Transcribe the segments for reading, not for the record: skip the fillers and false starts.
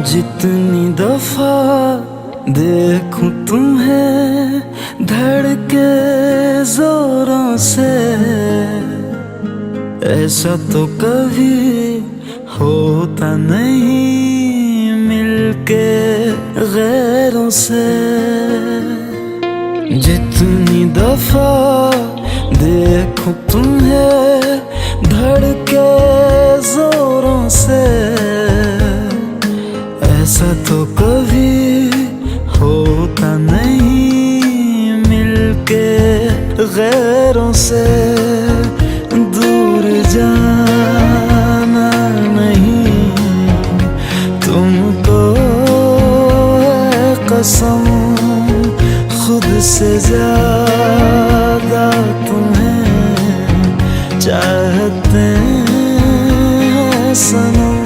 जितनी दफा देखूं तुम्हें धड़के जोरों से, ऐसा तो कभी होता नहीं मिलके गैरों से। जितनी दफा देखूं तुम्हें धड़के जोरों से, ऐसा तो कभी होता नहीं मिलके गैरों से। दूर जाना नहीं तुमको है कसम, खुद से ज्यादा तुम्हें चाहते हैं सनम।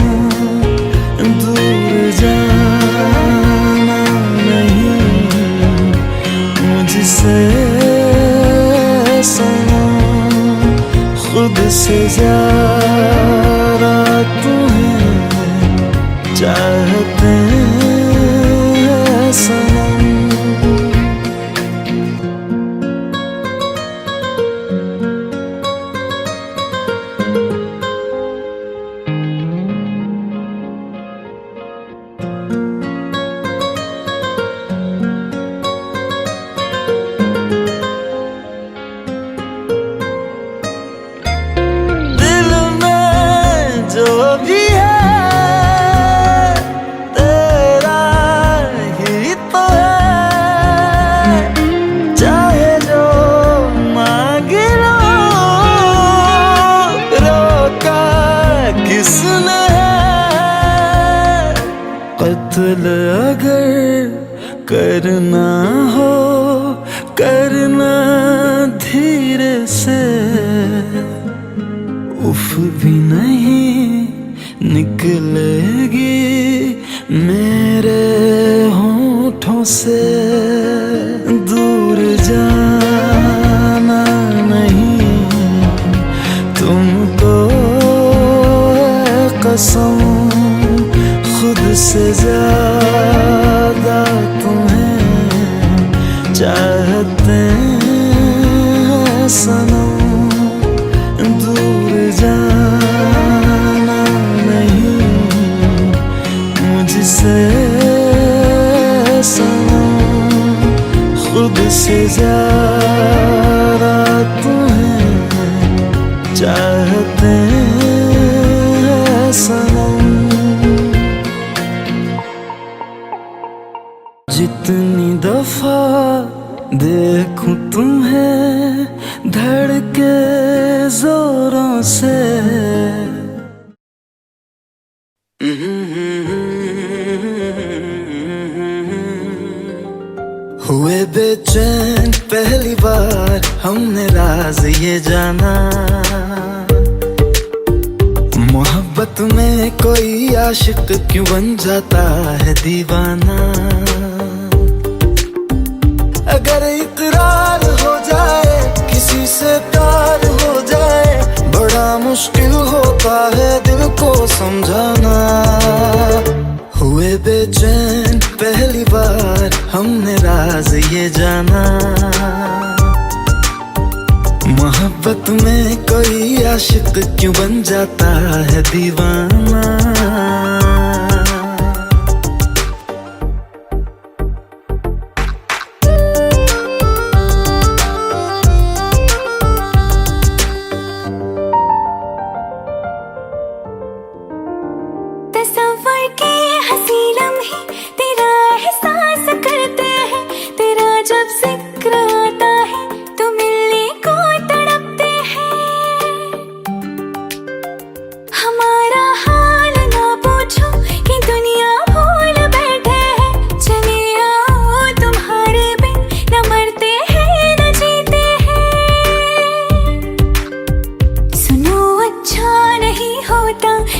दूर जाना नहीं मुझसे सनम, खुद से ज्यादा तुम्हें चाहते हैं सनम। जो भी है तेरा ही तो है, चाहे जो मांग लो, रोका किसने है। कत्ल अगर करना हो करना धीरे से, उफ भी नहीं निकलेगी मेरे होठों से। दूर जाना नहीं तुमको है कसम, खुद से ज्यादा तुम्हें चाहते हैं सनम। दूर जाना नहीं मुझसे सनम, खुद से ज्यादा तुम्हें चाहते हैं सनम। जितनी दफा देखूं तुम्हें धड़के जोरों से, हुए बेचैन पहली बार हमने राज ये जाना। मोहब्बत में कोई आशिक क्यों बन जाता है दीवाना। अगर इकरार हो जाए किसी से प्यार हो जाए, बड़ा मुश्किल होता है दिल को समझाना। हुए बेचैन पहली बार हमने राज ये जाना। मोहब्बत में कोई आशिक क्यों बन जाता है दीवाना।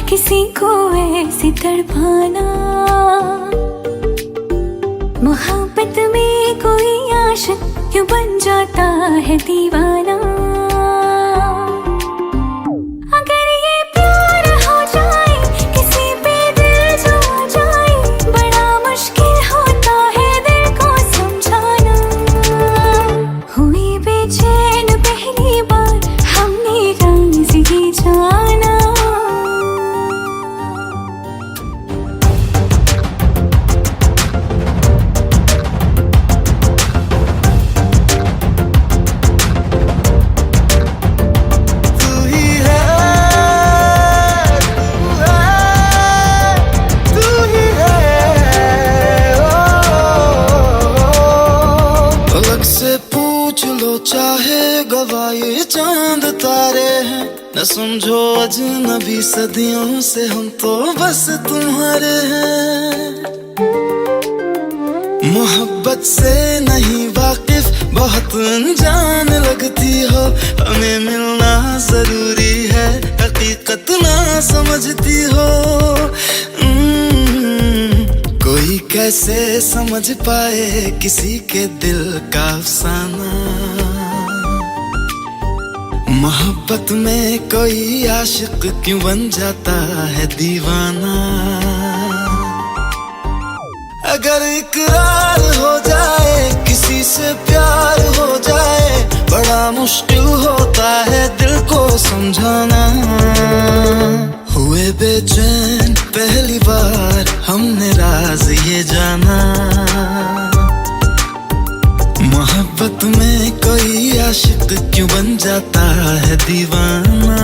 किसी को ऐसे तड़पाना, मोहब्बत में कोई आशिक क्यों बन जाता है दीवाना। अगर ये प्यार हो जाए किसी पे दिल जो जाए, न समझो अजनबी सदियों से हम तो बस तुम्हारे हैं। मोहब्बत से नहीं वाकिफ बहुत अनजान लगती हो, हमें मिलना जरूरी है हकीकत ना समझती हो। कोई कैसे समझ पाए किसी के दिल का अफसाना, मोहब्बत में कोई आशिक क्यों बन जाता है दीवाना। अगर इकरार हो जाए किसी से प्यार हो जाए, बड़ा मुश्किल होता है दिल को समझाना। हुए बेचैन पहली बार हमने राज ये जाना, मोहब्बत में कोई आशिक क्यों बन जाता है दीवाना।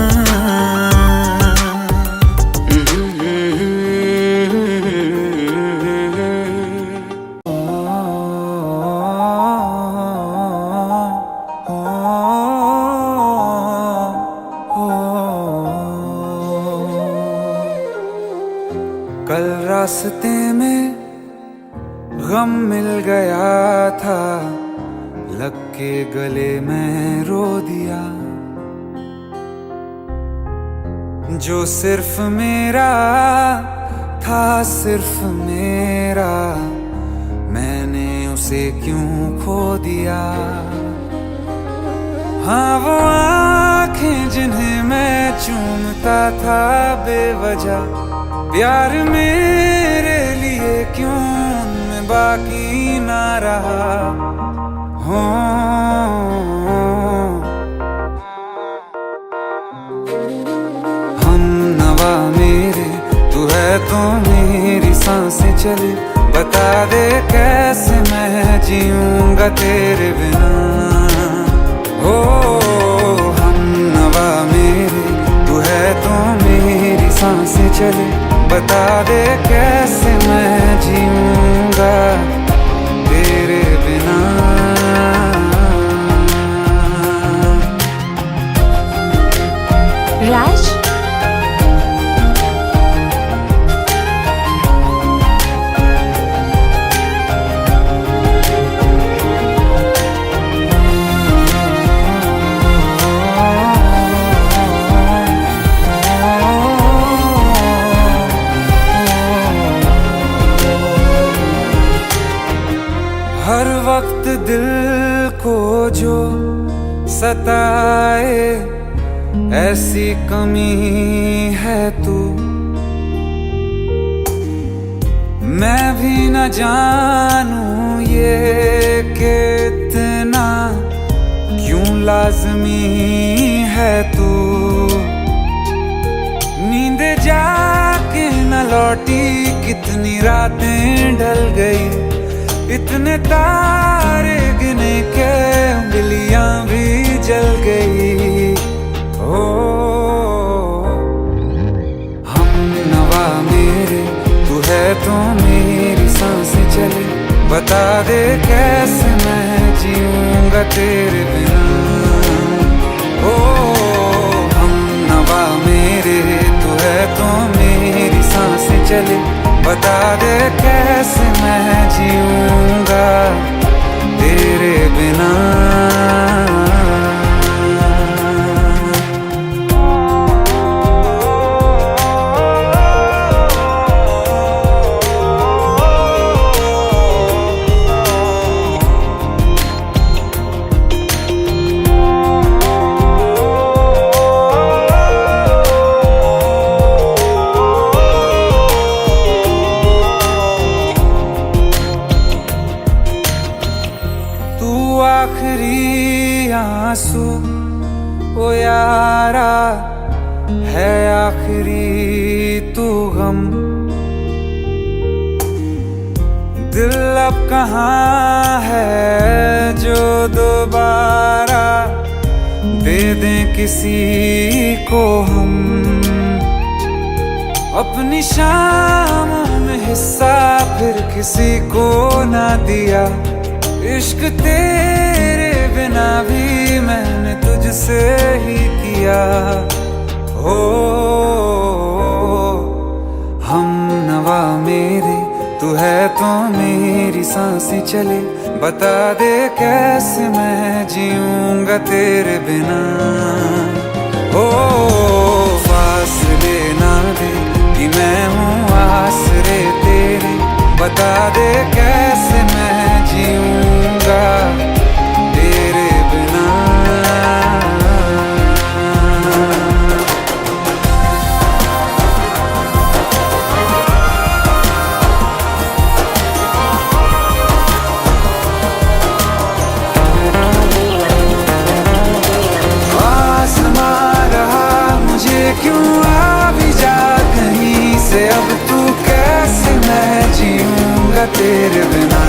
कल रास्ते में गम मिल गया था, लग के गले में रो दिया। जो सिर्फ मेरा था सिर्फ मेरा, मैंने उसे क्यों खो दिया। हाँ वो आँखें जिन्हें मैं चूमता था बेवजह, प्यार मेरे लिए क्यों उनमें बाकी ना रहा। हो हम नवा मेरे, तू है तो मेरी सांसें चले, बता दे कैसे मैं जीऊंगा तेरे बिना। हो हम नवा मेरे, तू है तो मेरी सांसें चले, बता दे कैसे मैं जीऊंगा तेरे बिना। राज हर वक्त दिल को जो सताए, ऐसी कमी है तू। मैं भी न जानूं ये कि इतना क्यों लाज़मी है तू। नींद जाके न लौटी, कितनी रातें ढल गई, इतने तारे गिने के उंगलियां भी जल गई। ओ हम नवा मेरे, तू है तो मेरी सांसें चले, बता दे कैसे मैं जीऊंगा तेरे बिना। ओ हम नवा मेरे, तू है तो मेरी सांसें चले, बता दे कैसे मैं जीऊंगा तेरे बिना। आखिरी आंसू ओ यारा है, आखिरी तू गम। दिल अब कहाँ है जो दोबारा दे दें किसी को हम। अपनी शामों में हिस्सा फिर किसी को ना दिया, इश्क तेरे बिना भी मैंने तुझसे ही किया। सांसें चले, बता दे कैसे मैं जीऊंगा तेरे बिना। ओ फासले ना दे कि मैं हूँ आसरे तेरे, बता दे कैसे मैं जीऊंगा तेरे बिना। क्यों आ भी जा कहीं से, अब तू कैसे मैं जीऊंगा तेरे बिना।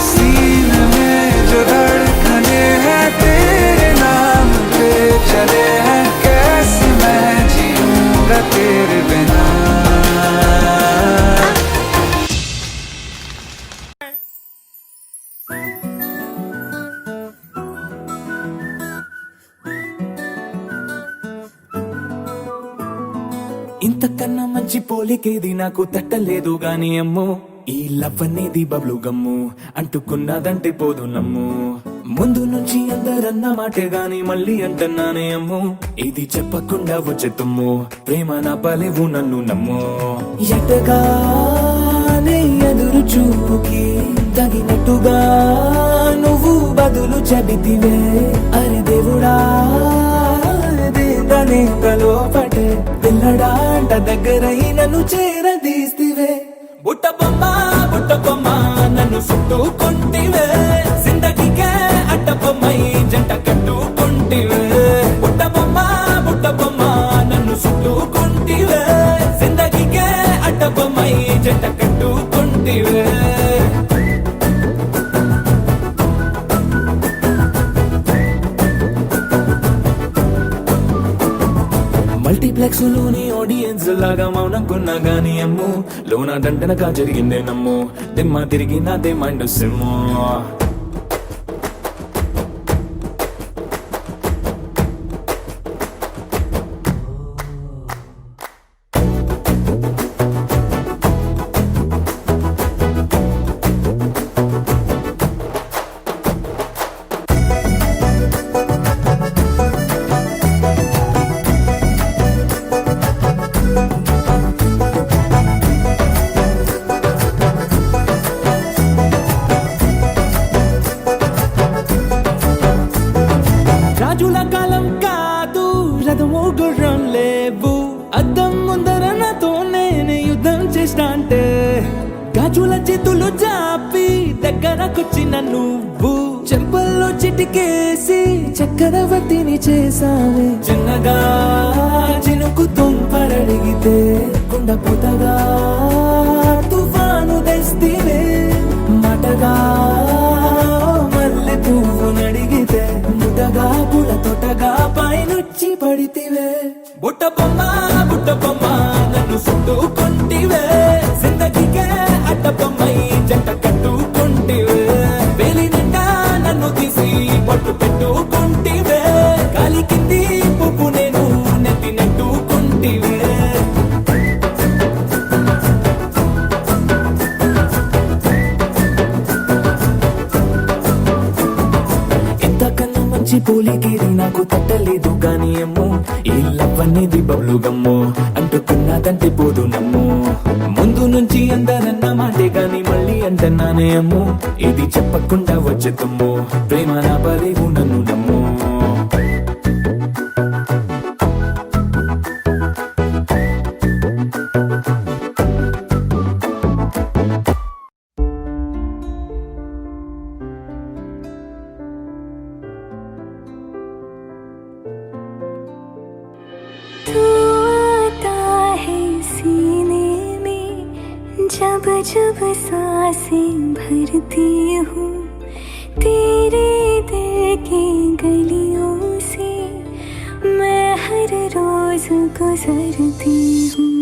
सीने में जो धड़कने हैं तेरे नाम पे चले हैं, कैसे मैं जीऊंगा तेरे बिना। ఇంతకన్నా మంచి పోలికేది నాకు తట్టలేదు గాని అమ్మో, ఈ లవ్ అనేది బబ్లు గమ్ము అంటుకున్నదంటే పోదు నమ్ము. ముందు నుంచి అందరన్న మాటే గాని మళ్ళీ అంటున్నానే అమ్ము, ఇది చెప్పకుండా వచ్చే తుమ్ము, ప్రేమ నా పలేవు నన్ను నమ్ము. ఎటగానే ఎదురు చూపుకి తగినట్టుగా నువ్వు బదులు చెబితివే, అరే దేవుడా తలో పటే పిల్లడాంట దగ్గరై నన్ను చేరదీస్తివే. బుట్ట బొమ్మ నన్ను చుట్టుకుంటివే, జిందగీకే అడ్డ బొమ్మై జంట కట్టుకుంటివే. బుట్ట బొమ్మ నన్ను చుట్టుకుంటివే, జిందగీకే అడ్డ బొమ్మై జంట కట్టుకుంటివే. మల్టీప్లెక్స్ లోని ఆడియన్స్ లాగా మౌనంకున్నా గాని అమ్ము, లోన దండనగా జరిగిందే నమ్ము, దిమ్మ తిరిగి నాదే మైండ్ సిమ్ము. రాజుల కాలం కాదు, రథము గుర్రం లేవు, అద్దం ముందర నాతో నేనే యుద్ధం చేస్తా అంటే, గాజుల చేతులు జాపి దగ్గరకొచ్చిన నువ్వు, చెంపల్లో చిటికేసి చక్రవర్తిని చేసావే. చిన్నగా చినుకు తుంపరడిగితే కుండపోతగా తుఫాను తెస్తివే, మాటగా మల్లె పువ్వు నడిగితే ముద్దగా పూల తోటగా పైనొచ్చి పడితివే. బుట్ట బొమ్మ నన్ను చుట్టుకుంటివే, జిందగీకే అడ్డ బొమ్మై జంట కట్టుకుంటివే. వేలి నిండా నన్ను తీసి పట్టు పెట్టుకుంటివే, గాలి కింది పువ్వు నేను నెత్తి నెట్టుకుంటివే. ఇంతకన్నా మంచి పోలికేది నాకు తట్టలేదు గాని అమ్ము, ఈ లవ్ అనేది బబ్లు గమ్ము అంటుకున్నదంటే పోదు నమ్ము. ముందు నుంచి అందరన్న మాటే గాని మళ్ళీ అంటున్నానే అమ్ము, ఇది చెప్పకుండా వచ్చే తుమ్ము, ప్రేమ నా పలేవు నన్ను నమ్ము. जब जब सांसें भरती हूँ तेरे दिल की गलियों से, मैं हर रोज गुजरती हूँ।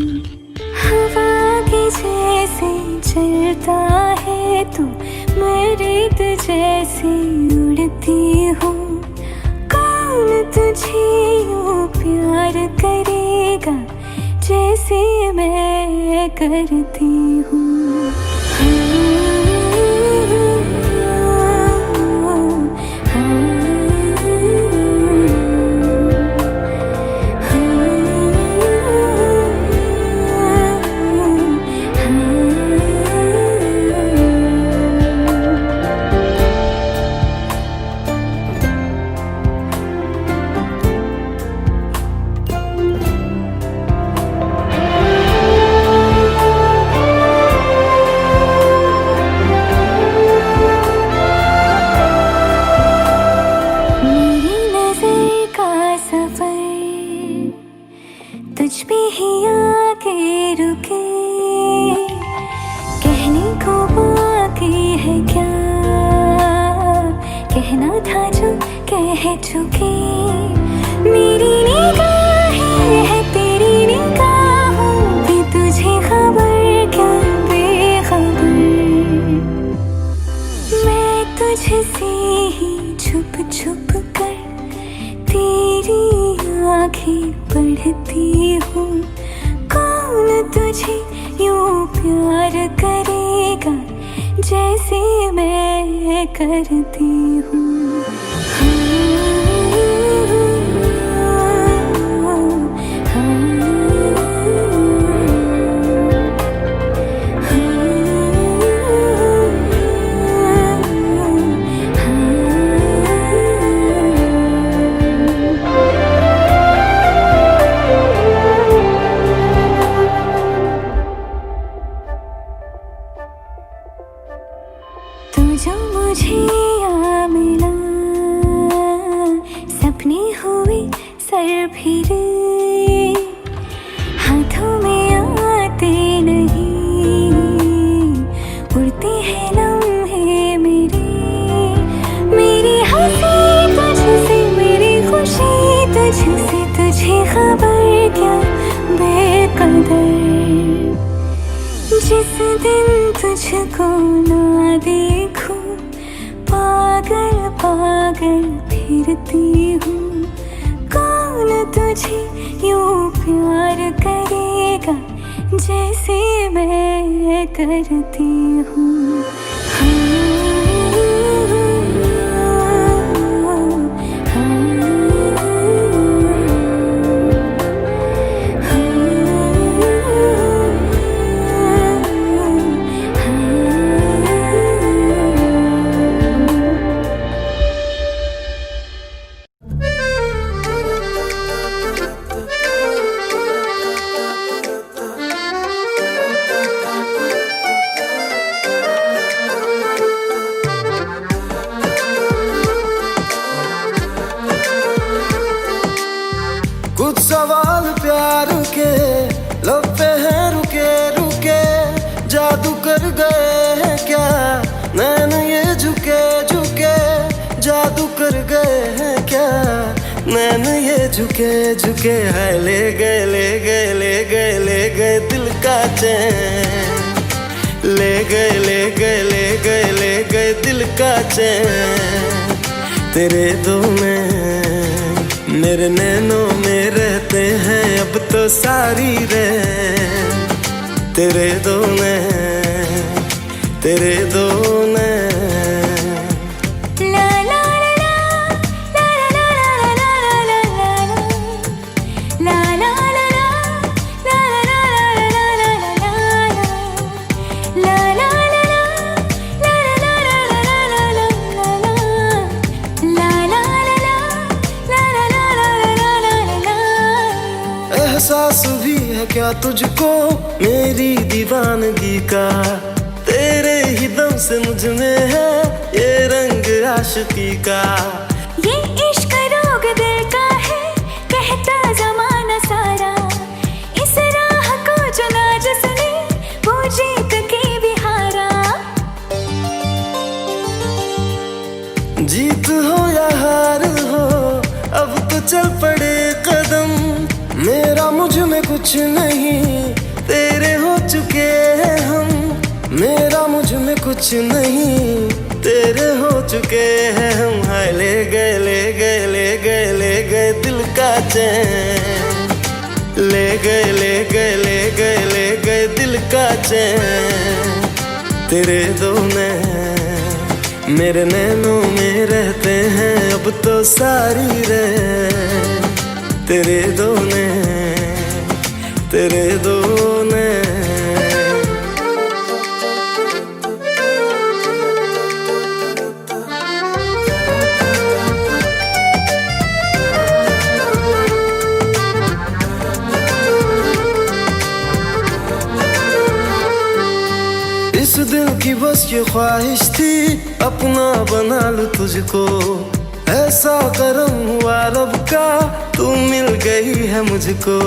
हवा के जैसे चलता है तू, मैं रेत जैसे उड़ती हूँ। कौन तुझे यूँ प्यार करेगा जैसे मैं करती हूँ। तुझ पे ही आके रुके, कहने को बाकी है क्या, कहना था जो कह चुके। मेरी निगाहें है तेरी निगाहों की, तुझे खबर क्या बेखबर। मैं तुझसे ही छुप छुप कर तेरी आँखें पढ़ती हूँ। कौन तुझे यूं प्यार करेगा जैसे मैं करती हूँ। तू जो मुझे आ मिला, सपने हुए सर फिरे, हाथों में आते नहीं, उड़ते हैं लम्हे मेरे। मेरी हंसी तुझसे, मेरी खुशी तुझसे, तुझे खबर क्या बेकदर। जिस दिन तुझको ना देखूं, पागल पागल फिरती हूँ। कौन तुझे यूं प्यार करेगा जैसे मैं करती हूँ। कुछ सवाल प्यार के लब पे हैं रुके रुके, जादू कर गए हैं क्या नैन ये झुके झुके। जादू कर गए हैं क्या नैन ये झुके झुके। है ले गए ले गए ले गए ले गए दिल का चैन, ले गए ले गए ले गए ले गए दिल का चैन। तेरे दो मेरे नैनों में रहते हैं अब तो सारी रैन। तेरे दो तेरे दो ला ला ला ला ला ला ला ला ला ला ला एहसास भी है क्या तुझको मेरी दीवानगी का। तेरे ही दम से मुझ में है ये रंग आशिकी का। ये इश्क रोग दिल का है कहता जमाना सारा। इस राह को चुना जिसने वो जीत के भी हारा। जीत हो या हार हो अब तो चल पड़े कदम। मेरा मुझ में कुछ नहीं तेरे हो चुके हैं हम। मेरा मुझ में कुछ नहीं तेरे हो चुके हैं हम। हाय ले गए ले गए ले गए ले गए दिल का चैन। ले गए ले गए ले गए ले गए दिल का चैन। तेरे दो मेरे नैनों में रहते हैं अब तो सारी रैन। तेरे दो तेरे दो इस दिल की बस ये ख्वाहिश थी अपना बना लूं तुझको। ऐसा करम हुआ रब का तू मिल गई है मुझको।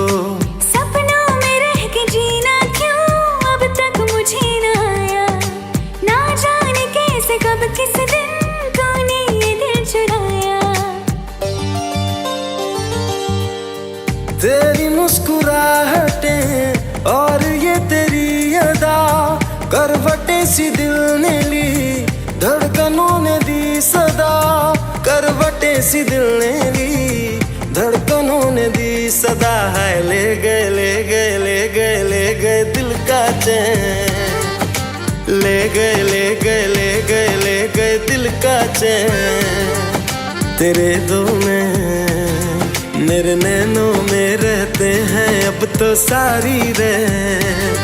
कब किस दिन तूने ये दिल चुराया। तेरी मुस्कुराहटें और ये तेरी अदा, करवटें सी दिल ने ली, धड़कनों ने दी सदा। करवटें सी दिल ने ली, धड़कनों ने दी सदा। है ले गए ले गए ले गए ले गए दिल का चैन, ले गए ले गए ले गए ले गए दिल का चैन। तेरे दो नैन मेरे नैनों में रहते हैं अब तो सारी रैन।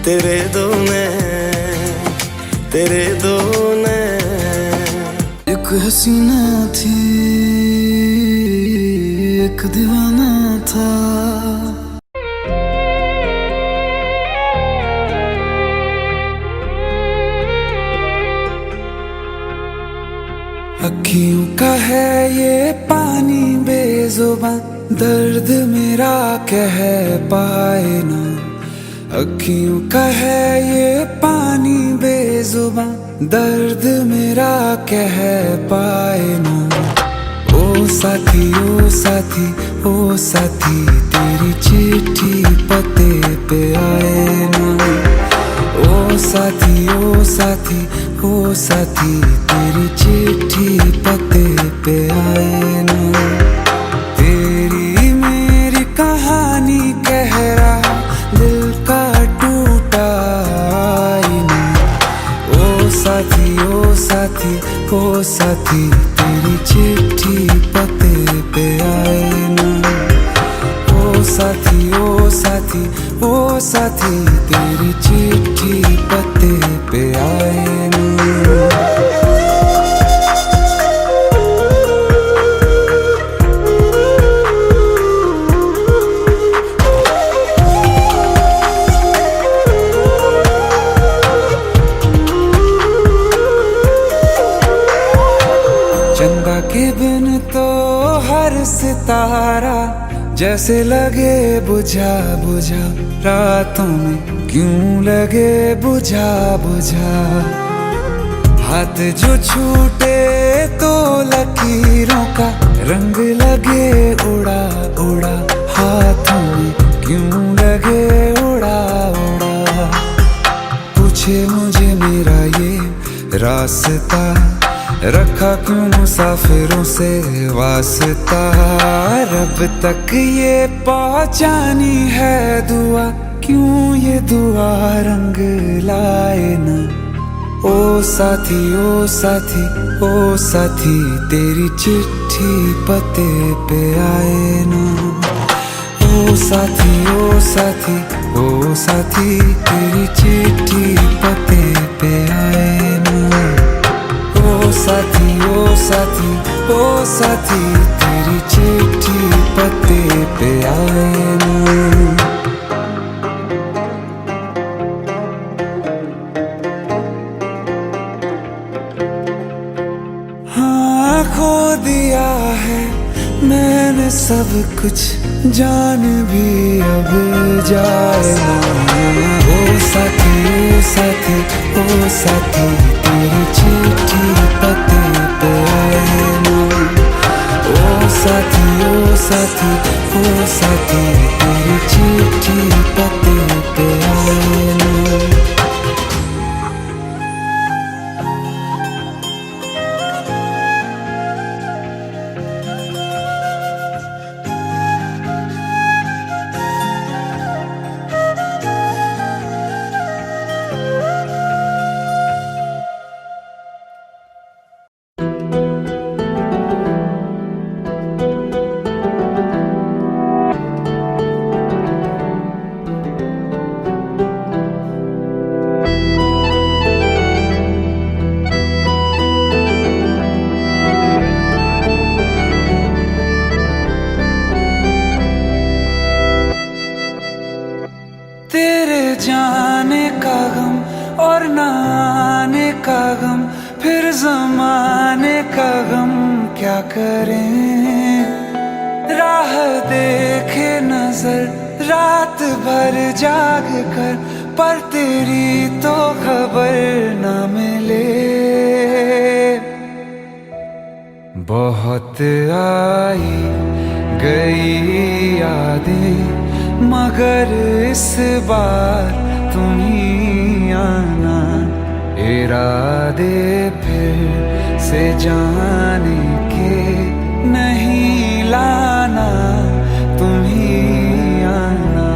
तेरे दो नैन तेरे दो नैन। एक हसीना थी एक दीवाना था। अखियों का है ये पानी बेजुबां, दर्द मेरा कह पाए ना। अखियों का है ये पानी बेजुबां, दर्द मेरा कह पाए ना। ओ साथी ओ साथी ओ साथी तेरी चिट्ठी पते पे आए ना। ओ साथी ओ साथी ओ साथी तेरी चिट्ठी पते पे आए ना। तेरी मेरी कहानी कह रहा दिल का टूटा आईना। ओ साथी ओ साथी ओ साथी तेरी चिट्ठी पते पे आए ना। ओ साथी ओ साथी ओ साथी तेरी चिट्ठी पते पे आए ना। चंदा के बिन तो हर सितारा जैसे लगे बुझा बुझा, रातों में क्यों लगे बुझा बुझा। हाथ जो छूटे तो लकीरों का रंग लगे उड़ा उड़ा, हाथों में क्यों लगे उड़ा उड़ा। पूछे मुझे मेरा ये रास्ता, रखा क्यों मुसाफिरों से वास्ता। रब तक ये पहुंचानी है दुआ, क्यों ये दुआ रंग लाए ना। ओ साथी ओ साथी ओ साथी तेरी चिट्ठी पते पे आए ना। ओ साथी ओ साथी ओ साथी तेरी चिट्ठी पते पे आए ना। ओ साथी ओ साथी ओ साथी तेरी चिट्ठी पते पे आए ना। हाँ खो दिया है मैंने सब कुछ, जान भी अब जाए ना। ओ साथी ओ साथी ओ साथी तेरी चिट्ठी पते पे आए ना। ओ साथी ओ साथी ओ साथी तेरी चिट्ठी पते पे आए ना। जाने का गम और न आने का गम, फिर जमाने का गम क्या करें। राह देखे नजर रात भर जाग कर, पर तेरी तो खबर न मिले। बहुत आई गई यादें मगर इस बार तुम ही आना, इरादे फिर से जाने के नहीं लाना, तुम ही आना।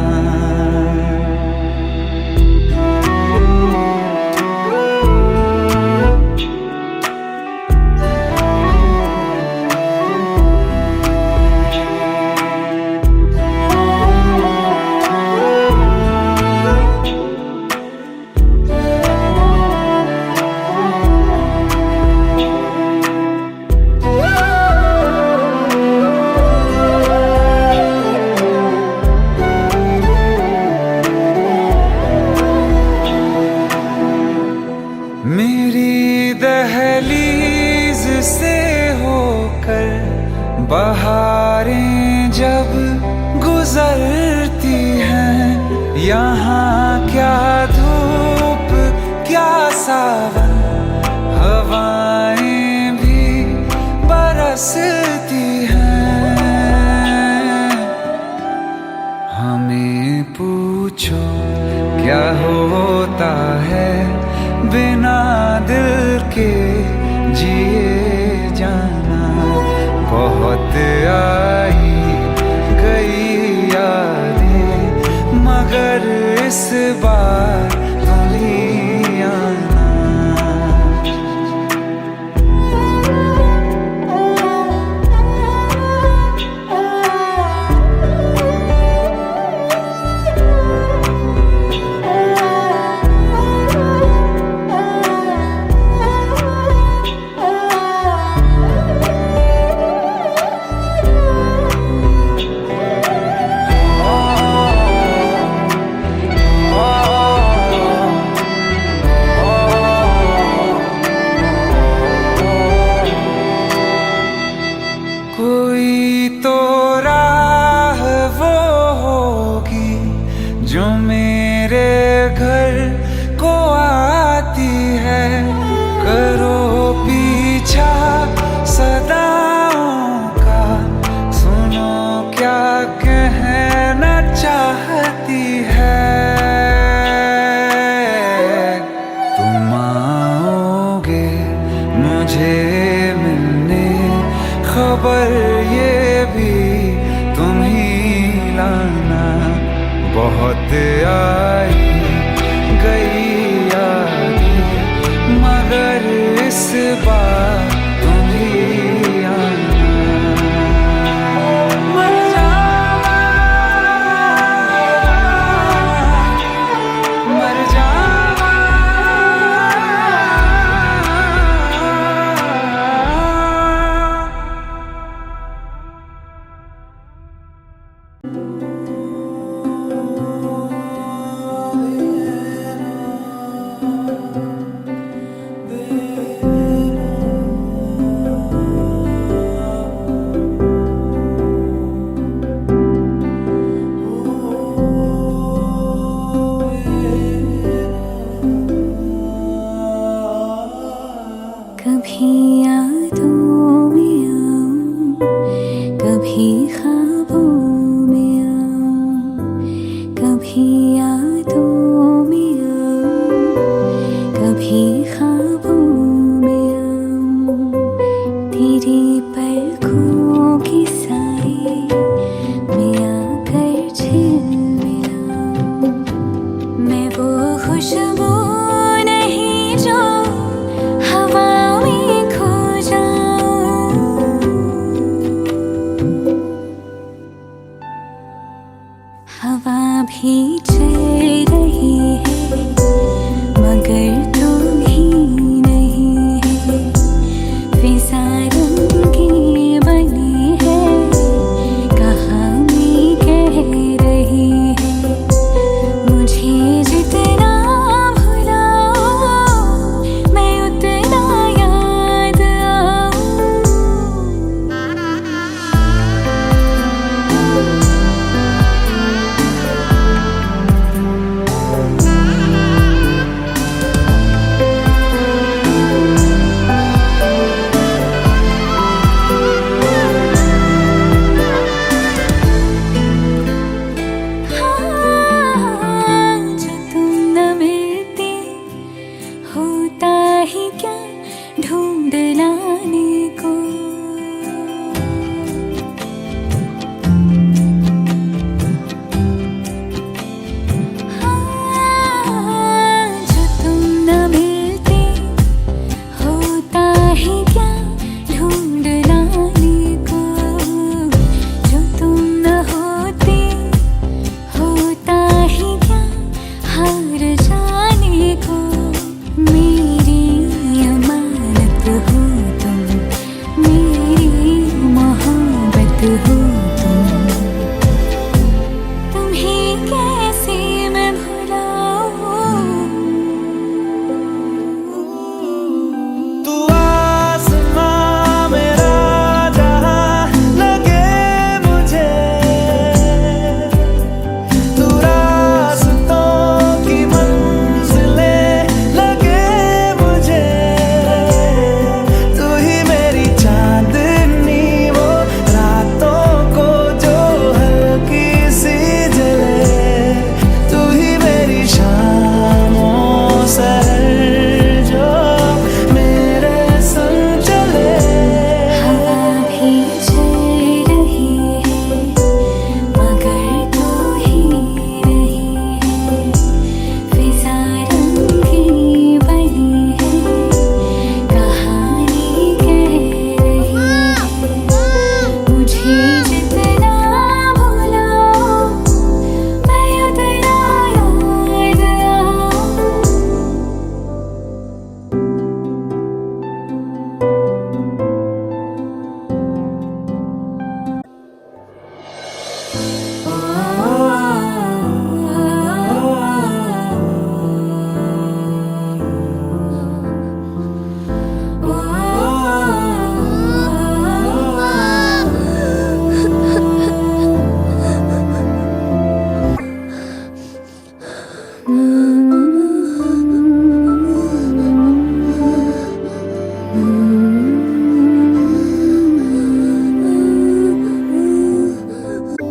मेरी दहलीज से होकर बहारें जब गुजरती हैं, यहाँ क्या धूप क्या सावन, हवाएं भी बरसती हैं। हमें पूछो क्या होता है बिना दिल के जिए जाना, बहुत आई गई यादें मगर इस बार तुम ही आना। कोई तो राह वो होगी जो मेरे घर को आती है, करो पीछा सदाओं का, सुनो क्या कहना चाहती है। तुम आओगे मुझे मिलने, खबर ये भी तुम ही लाना, बहुत आई गई यादें मगर इस बार तुम ही आना। मर जावा, मर जावा। कभी यादों में आऊं, कभी ख्वाबों में आऊं, कभी यादों में आऊं, कभी ख्वाबों में आऊं, तेरी पलकों की साए में आकर झिलमिलाऊं, मैं वो खुशबू नहीं जो हवा में खो जाऊं, हवा भी चल रही है मगर तू ही नहीं है, फिजा रंगी बनी है कहानी कह रही है, मुझे जितना भुलाओ मैं उतना याद आऊं।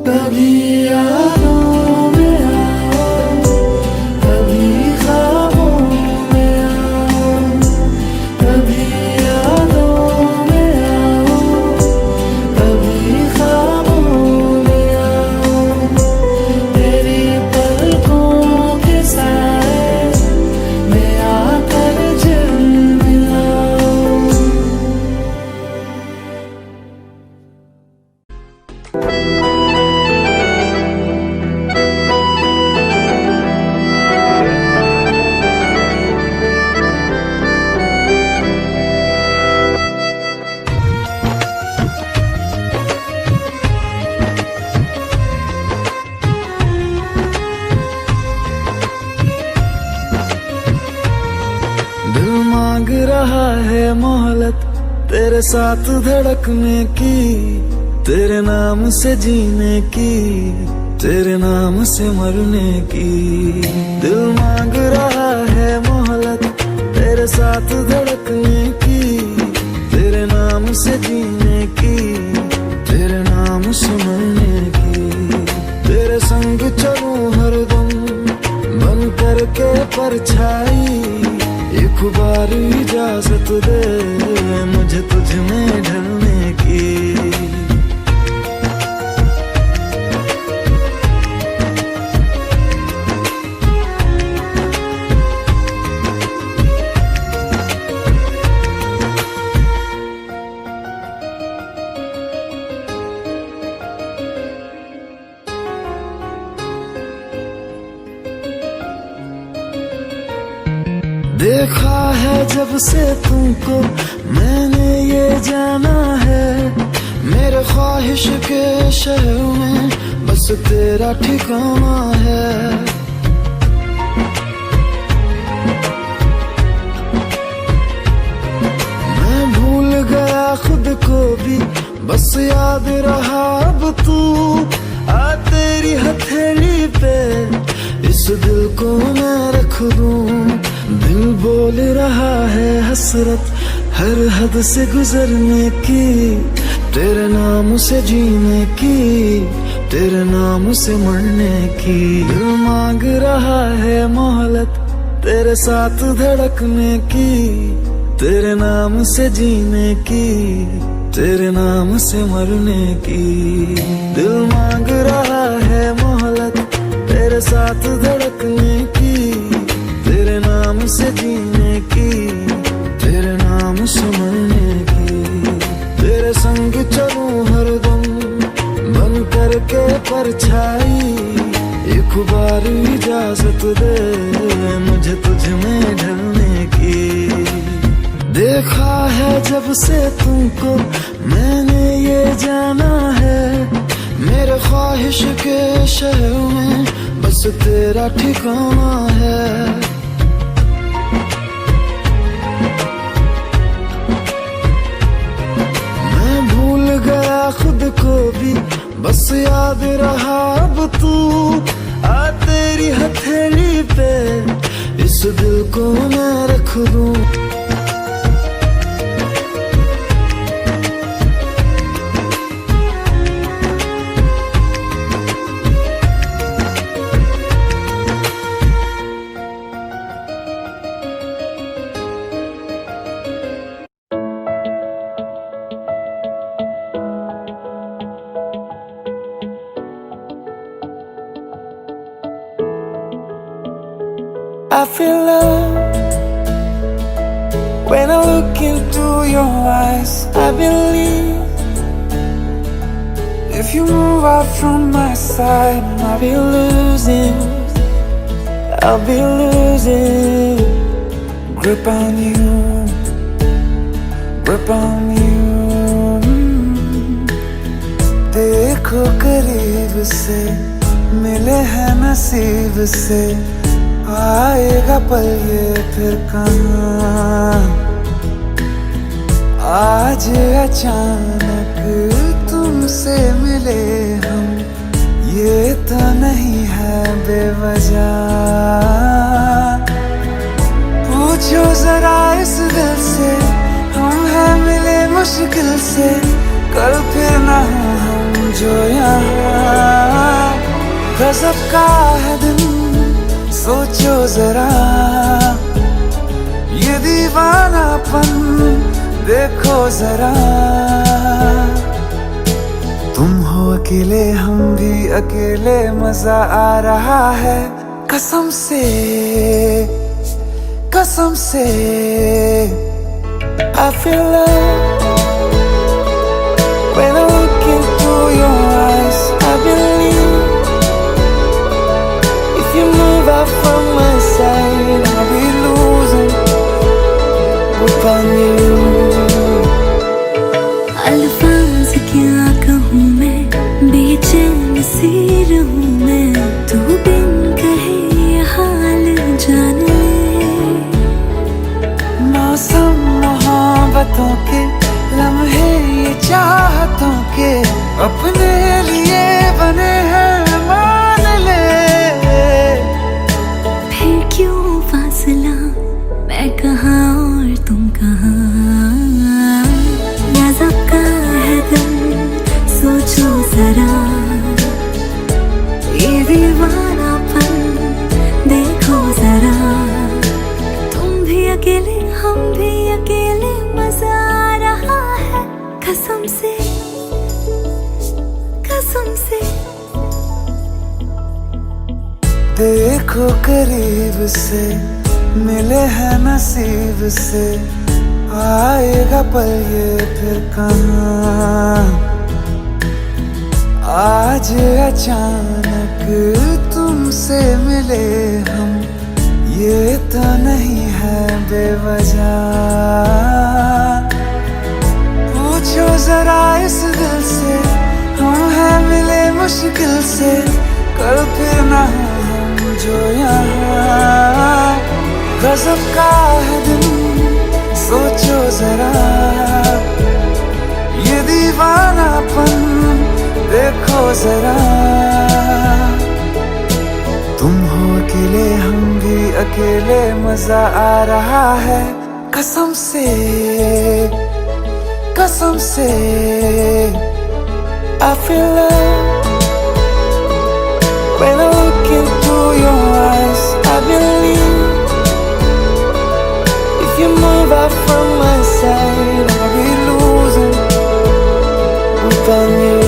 कभी यादों में आओ, कभी ख्वाबों में आओ, कभी यादों में आओ, कभी ख्वाबों में आओ, तेरी पलकों के साए में आकर झिलमिलाओ। दिल मांग रहा है मोहलत तेरे साथ धड़कने की, तेरे नाम से जीने की, तेरे नाम से मरने की। दिल मांग रहा है मोहलत तेरे साथ धड़कने की, तेरे नाम से जीने की, तेरे नाम से मरने की। तेरे संग चलूं हरदम बन करके परछाई, एक बार इजाजत दे मुझे तुझ में ढलने की। देखा है जब से तुमको मैंने ये जाना है, मेरे ख्वाहिश के शहर में बस तेरा ठिकाना है। मैं भूल गया खुद को भी बस याद रहा अब तू, आ तेरी हथेली पे इस दिल को मैं रख दूं। दिल बोल रहा है हसरत हर हद से गुजरने की, तेरे नाम से जीने की, तेरे नाम से मरने की। दिल मांग रहा है मोहलत तेरे साथ धड़कने की, तेरे नाम से जीने की, तेरे नाम से मरने की। दिल मांग रहा है मोहलत तेरे साथ धड़कने की, तेरे नाम से जीने की, तेरे नाम से मरने की। तेरे संग चलूं हरदम बन करके परछाई, एक बार इजाजत दे मुझे तुझ में ढलने की। देखा है जब से तुमको मैंने ये जाना है, मेरे ख्वाहिश के शहर में बस तेरा ठिकाना है। खुद को भी बस याद रहा अब तू, आ तेरी हथेली पे इस दिल को मैं रख दूं। I feel love when I look into your eyes. I believe if you move out from my side, I'll be losing grip on you, grip on you. देख देखो करीब से मिले हैं नसीब से, आएगा पल ये फिर कहाँ। आज अचानक तुमसे मिले हम, ये तो नहीं है बेवजह। पूछो जरा इस दिल से, हम हैं मिले मुश्किल से, कल फिर ना हो हम जो यहाँ। गजब का है दिन सोचो जरा, ये दीवानापन देखो जरा। तुम हो अकेले हम भी अकेले, मजा आ रहा है कसम से कसम से। I feel love when I look into your eyes. I believe if you move out from my side, I'll be losing upon you. अल्फाज क्या कहूँ मैं, बेचैन सी रहूँ मैं, तू बिन कहे ये हाल जान ले। मौसम मोहब्बतों के लम्हे ये चाहतों के, अपने लिए बने हैं मान ले। फिर क्यों फासला, मैं कहाँ और तुम कहाँ। गजब का है दिन सोचो जरा, ये दीवानापन देखो जरा। तुम भी अकेले हम भी अकेले, मजा आ रहा है कसम से कसम से। देखो करीब से मिले हैं नसीब से, आएगा पल ये फिर कहाँ। आज अचानक तुमसे मिले हम, ये तो नहीं है बेवजह। पूछो जरा इस दिल से, हम हैं मिले मुश्किल से, कल फिर ना हो हम जो यहाँ। गजब का है दिन सोचो जरा, ये दीवानापन देखो जरा। तुम हो अकेले हम भी अकेले, मजा आ रहा है कसम से कसम से। I feel love when I look into your eyes. I believe if you move out from my side, I'll be losing upon you.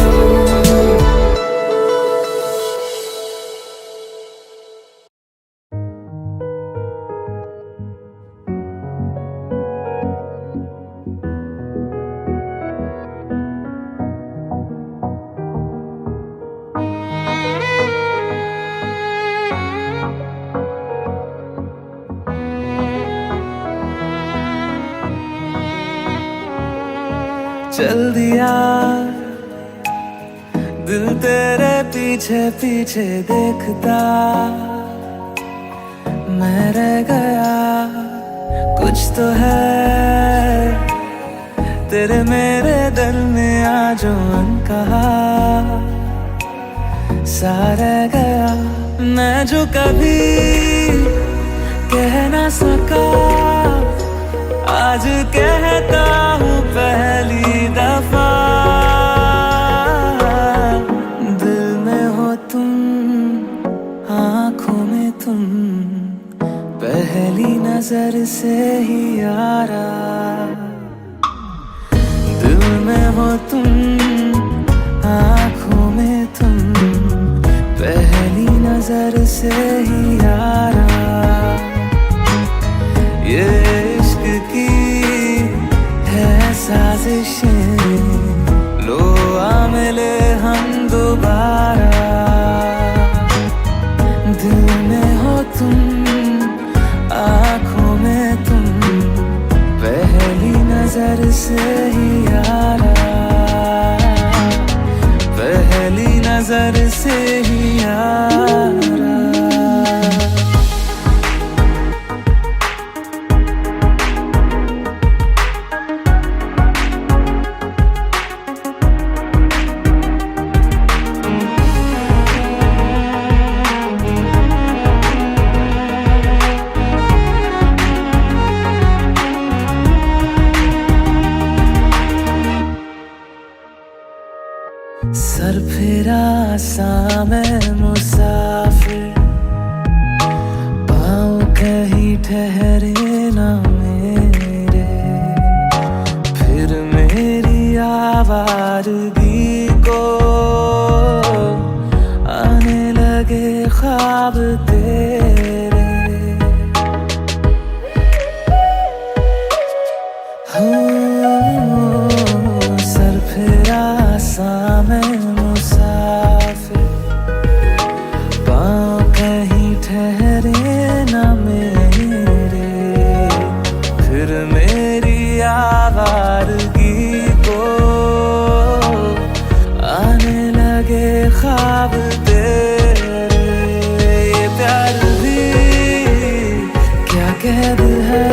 चल दिया दिल तेरे पीछे पीछे देखता, मैं रह गया कुछ तो है तेरे मेरे दरमियां जो अनकहा सा रह गया। मैं जो कभी कह ना सका, आज कहता हूँ पहली दफा। दिल में हो तुम, आँखों में तुम, पहली नजर से ही यारा। दिल में हो तुम, आँखों में तुम, पहली नजर से ही यारा। ये इश्क की है साजिशें, लो आ मिले हम दोबारा। दिल में हो तुम, आँखों में तुम, पहली नजर से ही यारा। पहली से ही यारा। सर फिरा सा मैं मुसाफिर, पाँव कहीं ठहरे ना मेरे, फिर मेरी आवारगी को आने लगे ख्वाब तेरे। सर फिरा सा मैं मुसाफिर, पाँव कहीं ठहरे ना मेरे, फिर मेरी आवारगी को आने लगे ख्वाब तेरे। ये प्यार भी क्या कैद है,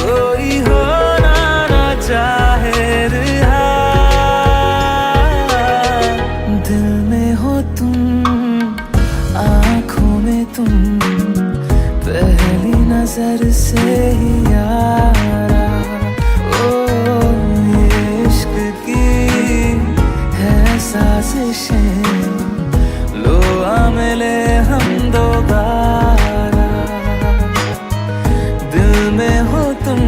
कोई होना ना चाहे रिहा। दिल में हो तुम, आँखों में तुम, पहली नजर से ही यारा। ओ ये इश्क की है साजिशें, लो आ मिले हम दोबारा। दिल में हो तुम,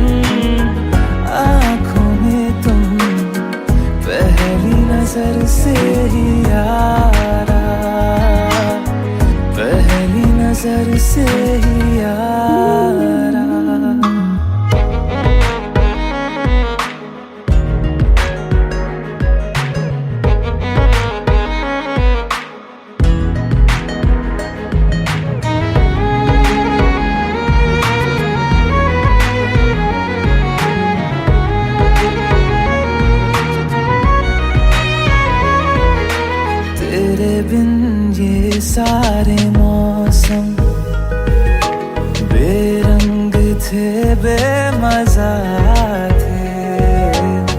आँखों में तुम, पहली नजर से ही यारा, पहली नजर से ही यारा। तेरे बिन ये सारे मौसम बेरंग थे, बेमजा थे,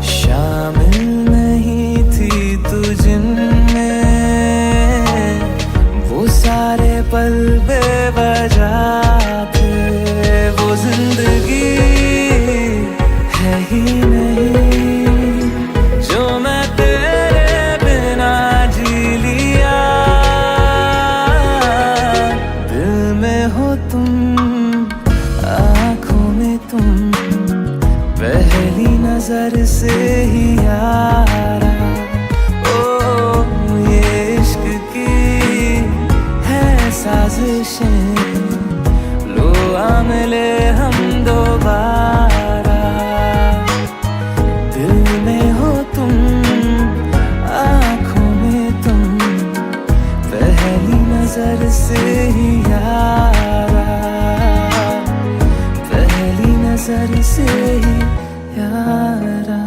शामिल नहीं थी तू जिनमें, वो सारे पल बेवजह थे। वो जिंदगी है ही नहीं जो मैं तेरे बिना जी लिया। दिल में हो तुम, आँखों में तुम, पहली नजर से ही यारा। ओ ये इश्क की है साजिशें, लो आ मिले हम दोबारा। दिल में हो तुम, आँखों में तुम, पहली नजर से ही यारा, पहली नजर से ही यारा।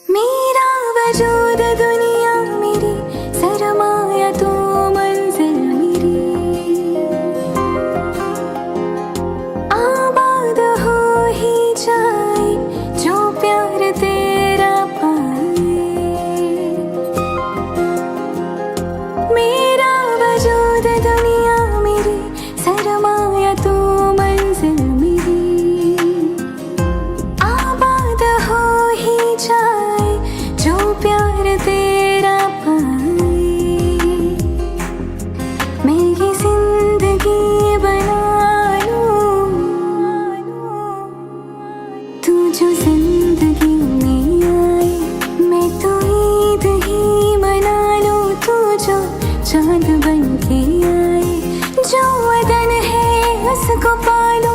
मेरे के आए, जो वतन है उसको पालो,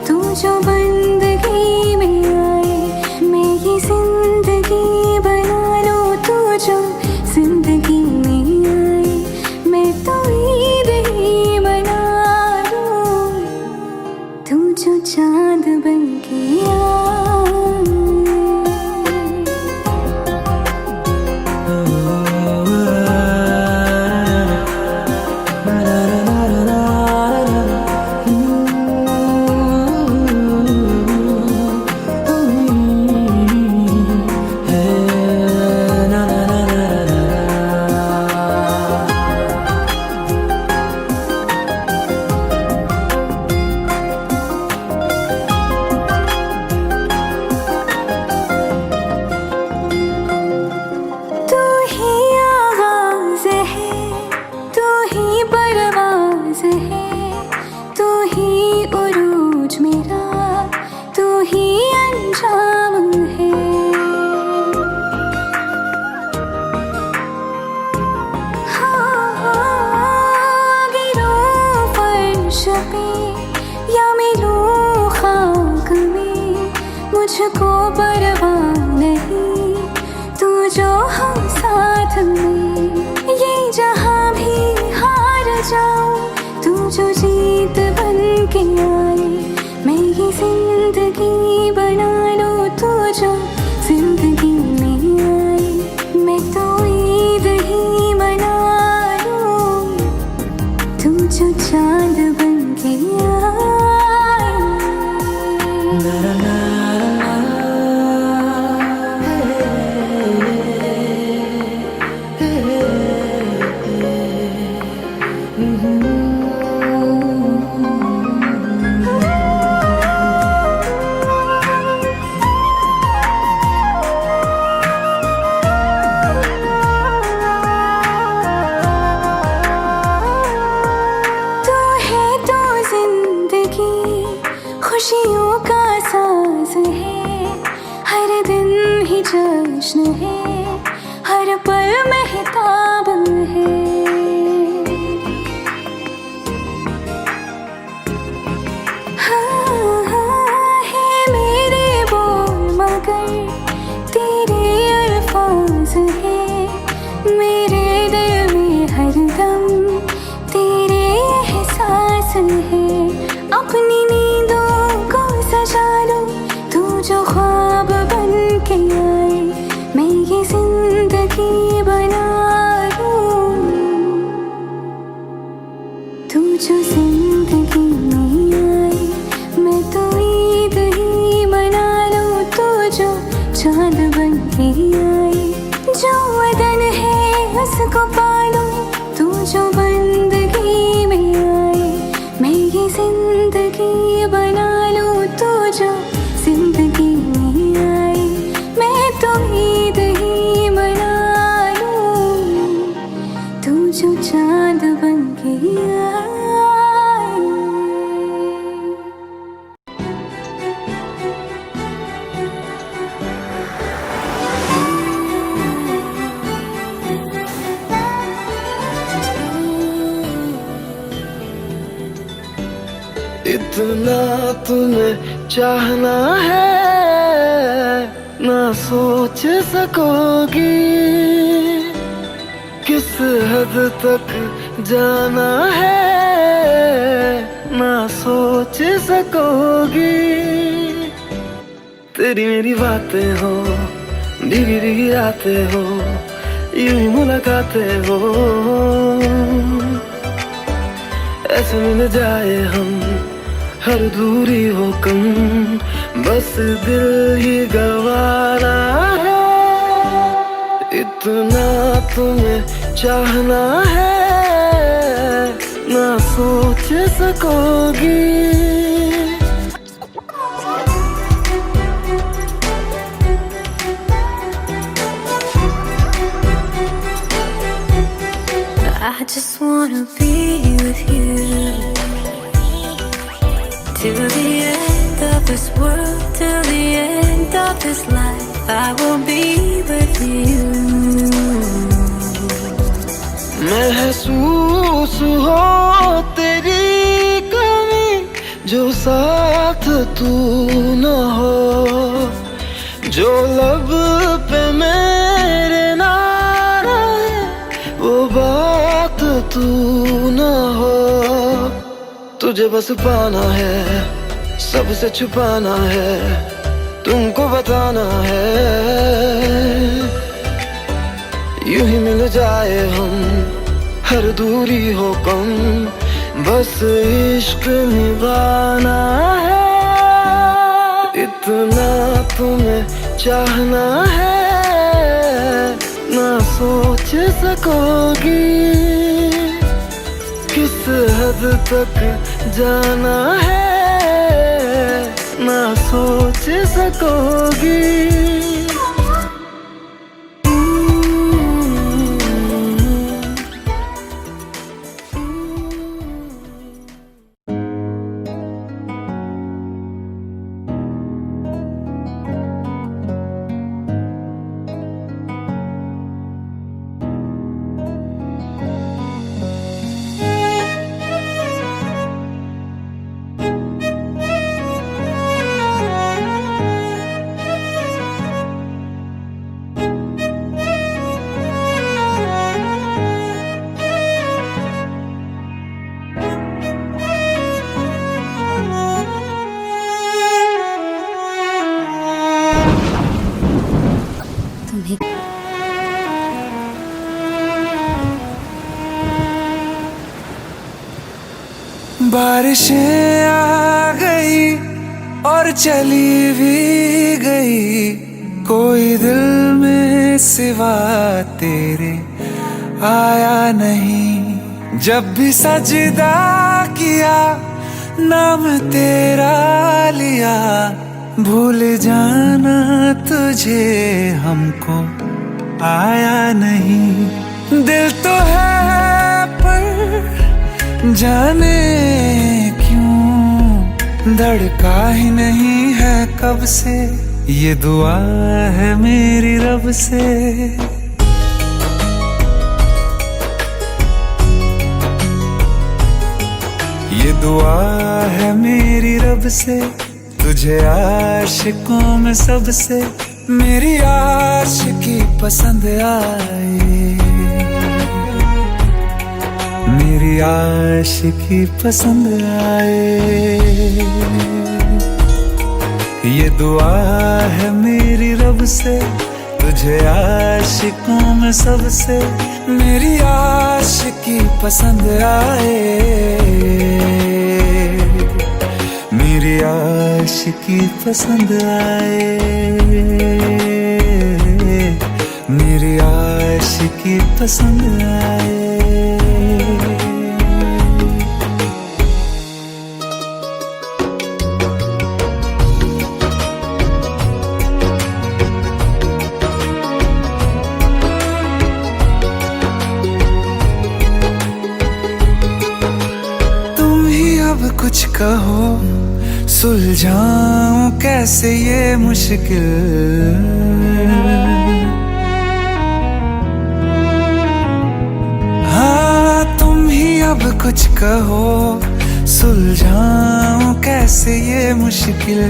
तू जो बंदगी में आए, मैं ये जिंदगी बना लो, तू जो जिंदगी में आए, मैं तो ईद ही मना लूं, तू जो चांद बन के मुझको परवाह नहीं, तू जो हम साथ में, ये जहाँ भी हार जाऊं, तू जो जीत बन के आए, मैं ये जिंदगी बना लूं, तू जो जिंदगी में आए, मैं तो ईद ही मना लूं, तू जो चांद बन के आए। खुशियों का साज है, हर दिन ही जश्न है, हर पल महताब है, है मेरे बोल मगर तेरे अल्फाज है, मेरे दिल में हरदम तेरे एहसास है, अपनी तू जो ख्वाब बन के आए, मैं ये जिंदगी बना लूं, तू जो जिंदगी में आए, मैं तो ईद ही मना लूं, तू जो चांद बन के आए, जो वतन है उसको पालो, तू जो बंदगी में आए, मैं ये जिंदगी बना लूं, तू जो जिंदगी में आए, मैं तो ईद ही मना लूं, तू जो चांद बन के आए। इतना तुम्हें चाहना है ना सोच सकोगी, किस हद तक जाना है ना सोच सकोगी, तेरी मेरी बातें हो, भीगी भीगी रातें हो, यूं ही मुलाकातें हो, ऐसे मिल जाए हम हर दूरी हो कम, बस दिल ही गवारा है, इतना तुम्हें चाहना है ना सोच सकोगी। I just wanna be with you till the end of this world, till the end of this life. I will be with you. महसूस हो तेरी कमी, जो साथ तू न हो, जो लब पे मेरे ना रहे, वो बात तू न हो। तुझे बस पाना है, सबसे छुपाना है, तुमको बताना है, यूं ही मिल जाए हम, हर दूरी हो कम, बस इश्क निभाना है। इतना तुम्हें चाहना है, ना सोच सकोगी किस हद तक जाना है, ना सोच सकोगी। बारिशें आ गई और चली भी गई, कोई दिल में सिवा तेरे आया नहीं। जब भी सजदा किया नाम तेरा लिया, भूल जाना तुझे हमको आया नहीं। दिल तो है पर जाने क्यों धड़का ही नहीं है कब से, ये दुआ है मेरी रब से। ये दुआ है मेरी रब से, तुझे आशिकों में सबसे मेरी आशिकी पसंद आए, मेरी आशिकी पसंद आए। ये दुआ है मेरी रब से, तुझे आशिकों में सबसे मेरी आशिकी पसंद आए, मेरी आशिकी पसंद आए, मेरी आशिकी पसंद आए। कुछ कहो सुलझाऊं कैसे ये मुश्किल, हाँ तुम ही अब कुछ कहो सुलझाऊं कैसे ये मुश्किल।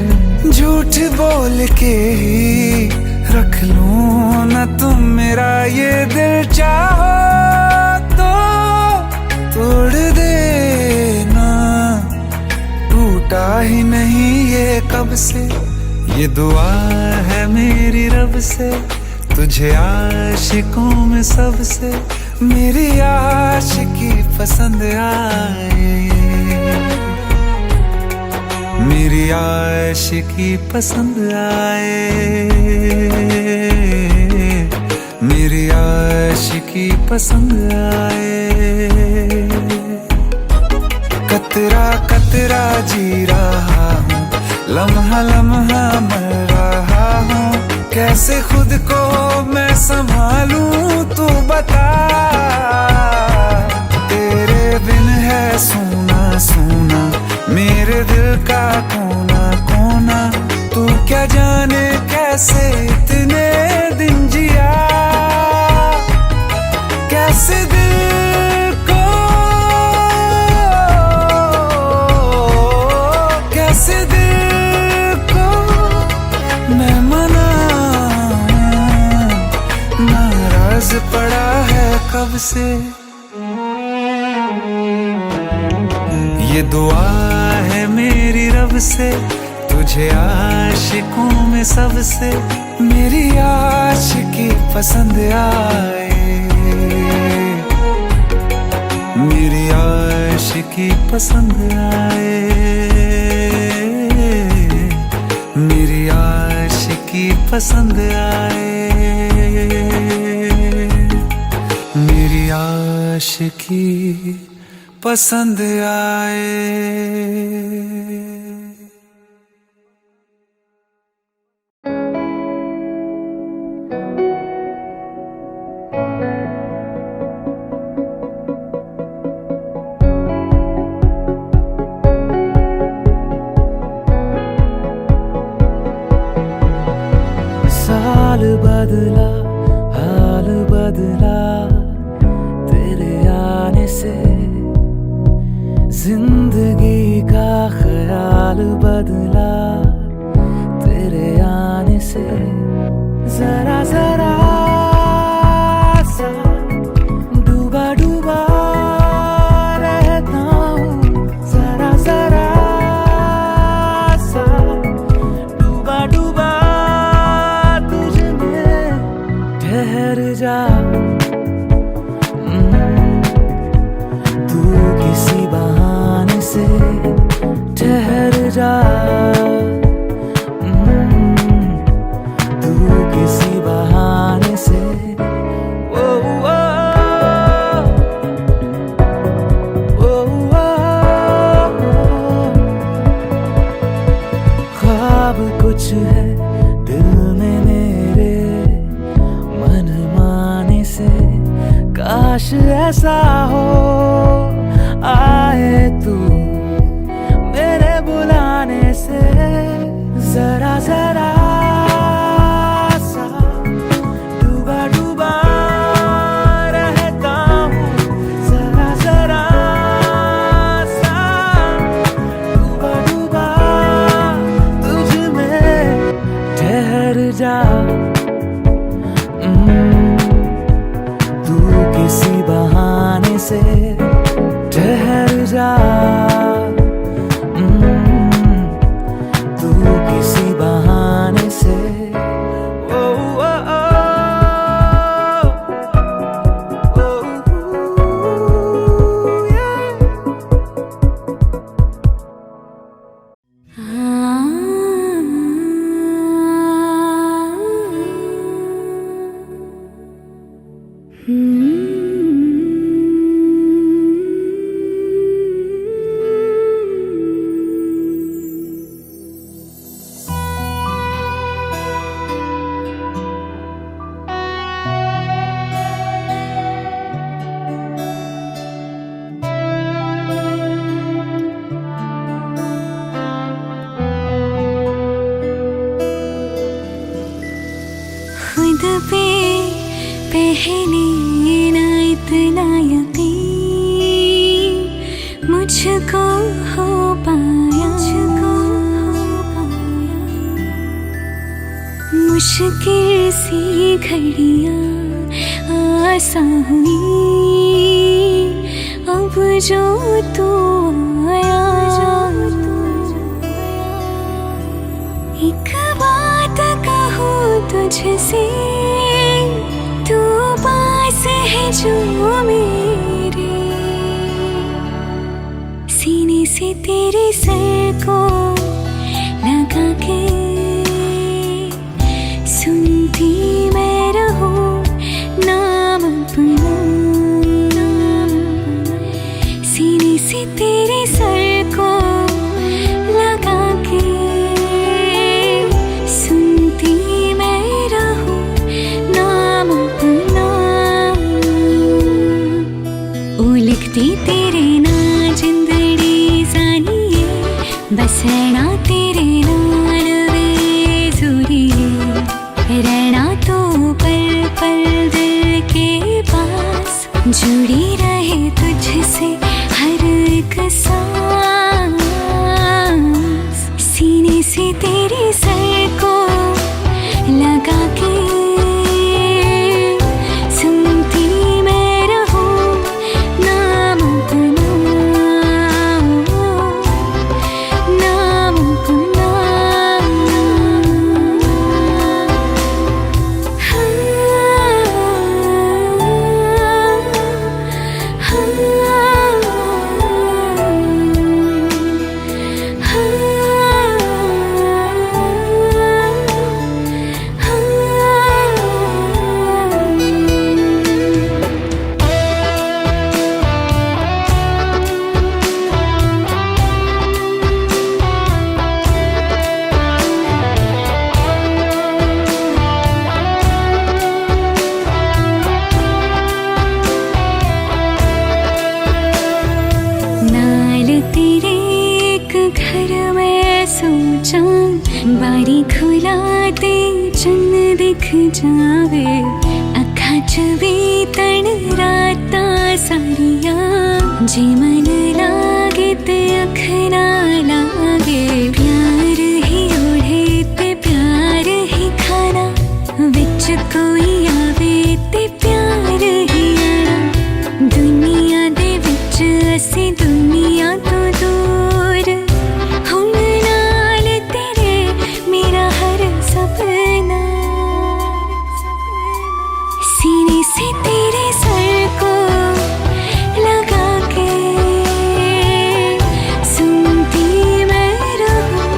झूठ बोल के ही रख लूं ना तुम मेरा ये दिल, चाहो तो तोड़ देना, टूटा ही नहीं ये कब से। ये दुआ है मेरी रब से, तुझे आशिकों में सबसे मेरी आशिकी पसंद आए, मेरी आशिकी पसंद आए, मेरी आशिकी पसंद आए। कतरा कतरा जी रहा हूँ, लम्हा लम्हा मर रहा हूँ, कैसे खुद को मैं संभालूं तू बता। तेरे बिन है सूना सूना मेरे दिल का कोना कोना, तू क्या जाने कैसे इतने दिन जिया, कैसे दिल कब से। ये दुआ है मेरी रब से, तुझे आशिकों में सबसे मेरी आशिकी पसंद आए, मेरी आशिकी पसंद आए, मेरी आशिकी पसंद आए, मेरी आशिकी पसंद आए। साल बदला, हाल बदला तेरे आने से, जिंदगी का ख्याल बदला तेरे आने से। जरा जरा सा डूबा डूबा रहता हूँ, जरा जरा सा डूबा डूबा तुझ में। ठहर जा तू किसी बहाने से, ठहर जा तू किसी बहाने से। ओ, ओ, ओ, ओ, ख्वाब कुछ है दिल में मेरे, मन माने से काश ऐसा हो आए तू मेरे बुलाने से। जरा जरा सा डूबा डूबा रहता हूँ, जरा जरा सा डूबा डूबा तुझ में। ठहर जा तू किसी बहाने से, ठहर जा तू किसी बहाने से। ओ, ओ, ओ, ओ, yeah. खुद पे पहले ना इतना यकीन मुझको हो पाया, मुश्किल सी घड़ियाँ आसान हुई अब जो तू आया। एक बात कहूँ तुझसे, तू पास है जो मेरे, सीने से तेरे सर को लगा के सुनती मैं रहूं नाम अपना। सीने से तेरे सर को लगा के सुनती मैं रहूं नाम अपना। ओ लिखती तेरे ना जिंदड़ी जानिए, बस रहना तेरे नाल वे जरूरी, रहना तो पल पल दिल के पास, जुड़ी रहे तुझसे हर एक सांस। सीने से तेरे सर को लगा के सुनती मैं बारी खुलाते चन्न दिख जावे अखा चवे तण राता सारिया जे मन लागे ते अख ना लागे प्यार ही ओढ़े ते प्यार ही खाना विच कोई आवे ते प्यार ही आना दुनिया दे विच असी दुनिया तो दूर हुण नाल तेरे मेरा हर सपना सीने से तेरे सर को लगा के सुनती मैं रहूं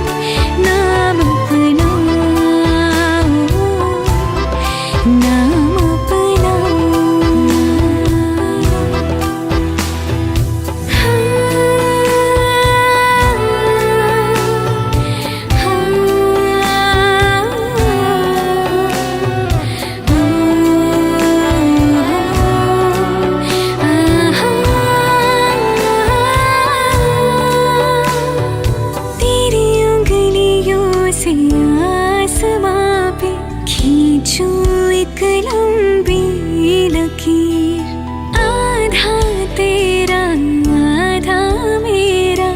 नाम अपना नाम अपना तेरी उंगलियों से आसमां पे खींचूं एक लंबी लकीर आधा तेरा आधा मेरा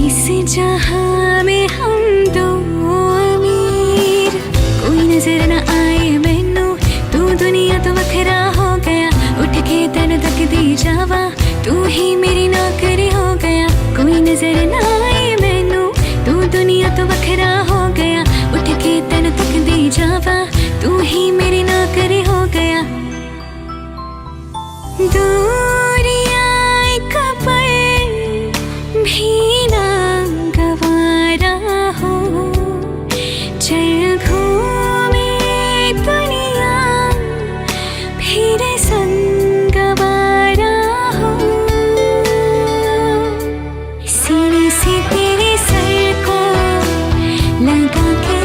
इस जहां में हम दो अमीर कोई नजर न आए मैनू तू दुनिया तो वखरा हो गया उठ के तन तक दी जावा तू ही मेरी नौकरी हो गया कोई नजर न आए मैनू तू दुनिया तो वखरा हो गया उठ के तन तक दी जावा तू ही मेरी नौकरी हो गया दूरियां एक पल भी ना गवारा हो चल घूमे दुनिया फिर संग गवारा हो सीने से तेरे सर को लगा के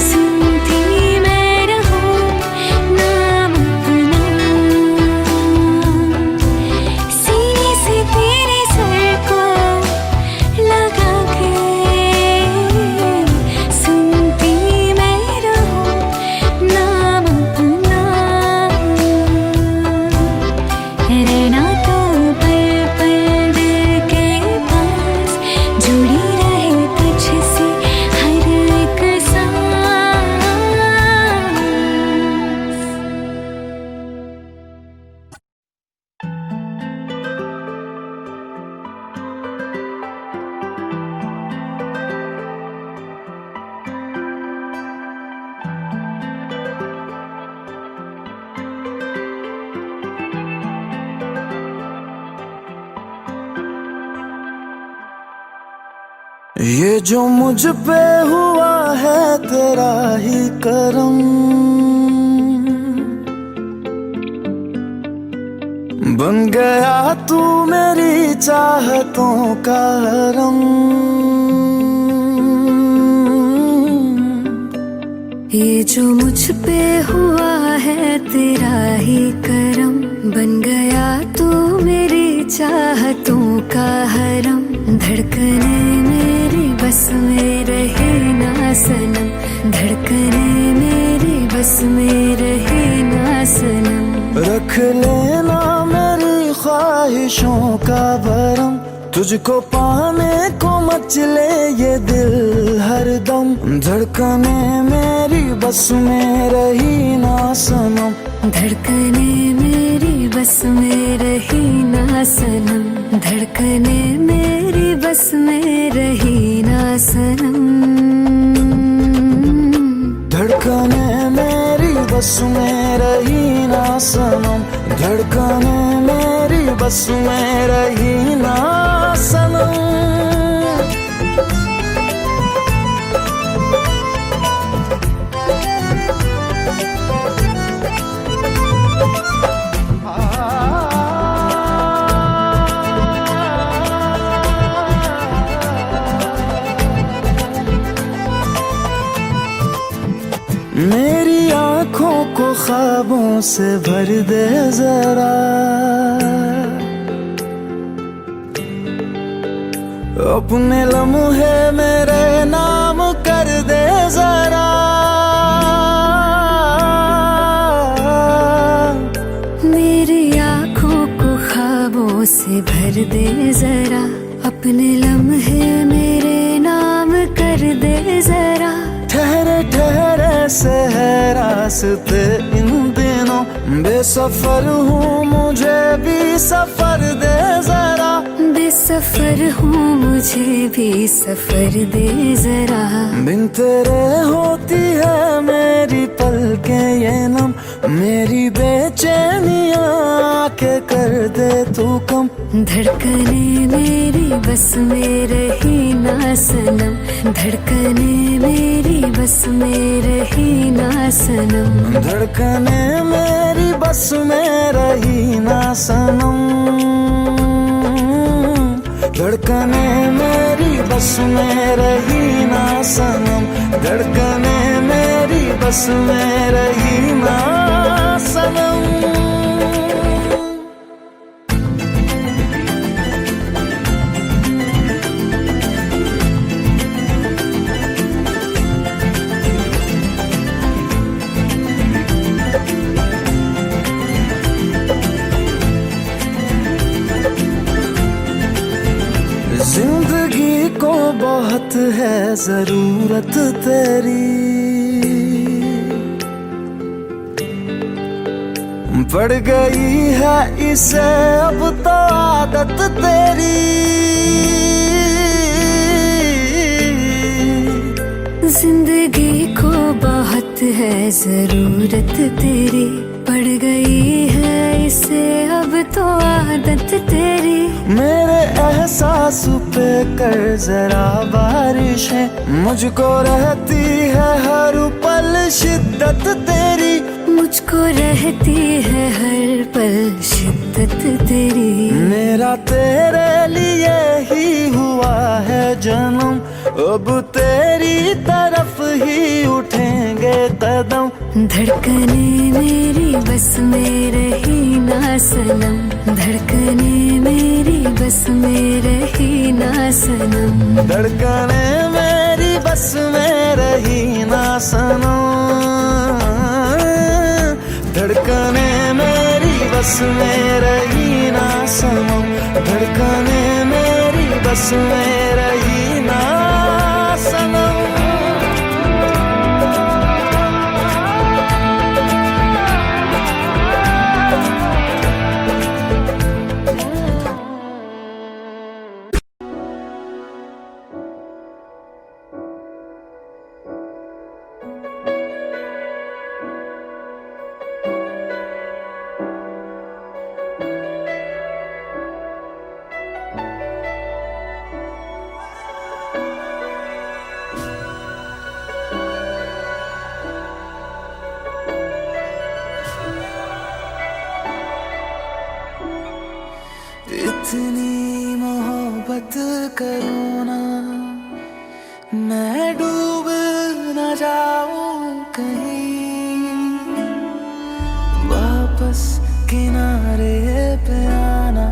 सुनती मैं रहूं नाम अपना सीने से तेरे सर को लगा के सुनती मैं रहूं नाम अपना रहना तो पल पल दिल के पास जुड़ी रहे तुझसे हर एक सांस ये जो मुझ पे हुआ है तेरा ही करम बन गया तू मेरी चाहतों का हरम ये जो मुझ पे हुआ है तेरा ही करम बन गया तू मेरी चाहतों का हरम धड़कने मेरी बस में रहे ना सनम धड़कने मेरी बस में रहे ना सनम रख लेना मेरी ख्वाहिशों का भरम तुझको पाने को मचले ये दिल हरदम धड़कने मेरी बस में रही ना सनम धड़कने मेरी बस में रही ना सनम धड़कने मेरी बस में रही ना सनम धड़कने मेरी बस में रही ना सनम धड़कने मेरी बस में रही ना सनम मेरी आंखों को ख्वाबों से भर दे जरा अपने लम्हे मेरे नाम कर दे जरा। मेरी आँखों को ख्वाबों से भर दे जरा, अपने लम्हे मेरे नाम कर दे जरा। ठहरे ठहरे से है रास्ते इन दिनों, बेसफर हूँ मुझे भी सफर दे जरा। बेसफर हूँ मुझे भी सफर दे जरा। बिन तेरे होती है मेरी पलकें ये नम, मेरी बेचैनियाँ के कर दे तू कम। धड़कने मेरी बस में रही ना सनम, धड़कने मेरी बस में रही ना सनम। धड़कने मेरी बस में रही ना सनम, धड़कने मेरी बस में रही ना सनम। धड़कने मेरी बस में रही ना सनम। जिंदगी को बहुत है जरूरत तेरी, पड़ गई है इसे अब तो आदत तेरी। जिंदगी को बहुत है जरूरत तेरी, पड़ गई है इसे अब तो आदत तेरी। मेरे एहसास पे कर जरा बारिश है, मुझको रहती है हर पल शिद्दत तेरी। मुझको रहती है हर पल शिद्दत तेरी। मेरा तेरे लिए ही हुआ है जन्म, अब तेरी तरफ ही उठेंगे कदम। धड़कने मेरी बस में रही ना सनम, धड़कने मेरी बस में रही ना सनम। धड़कने मेरी बस में रही ना सनम, धड़कने मेरी बस में रही ना सनम। धड़कने मेरी बस में रही ना सनम। इतनी मोहब्बत करूँ ना, मैं डूब न जाऊं कहीं। वापस किनारे पे आना,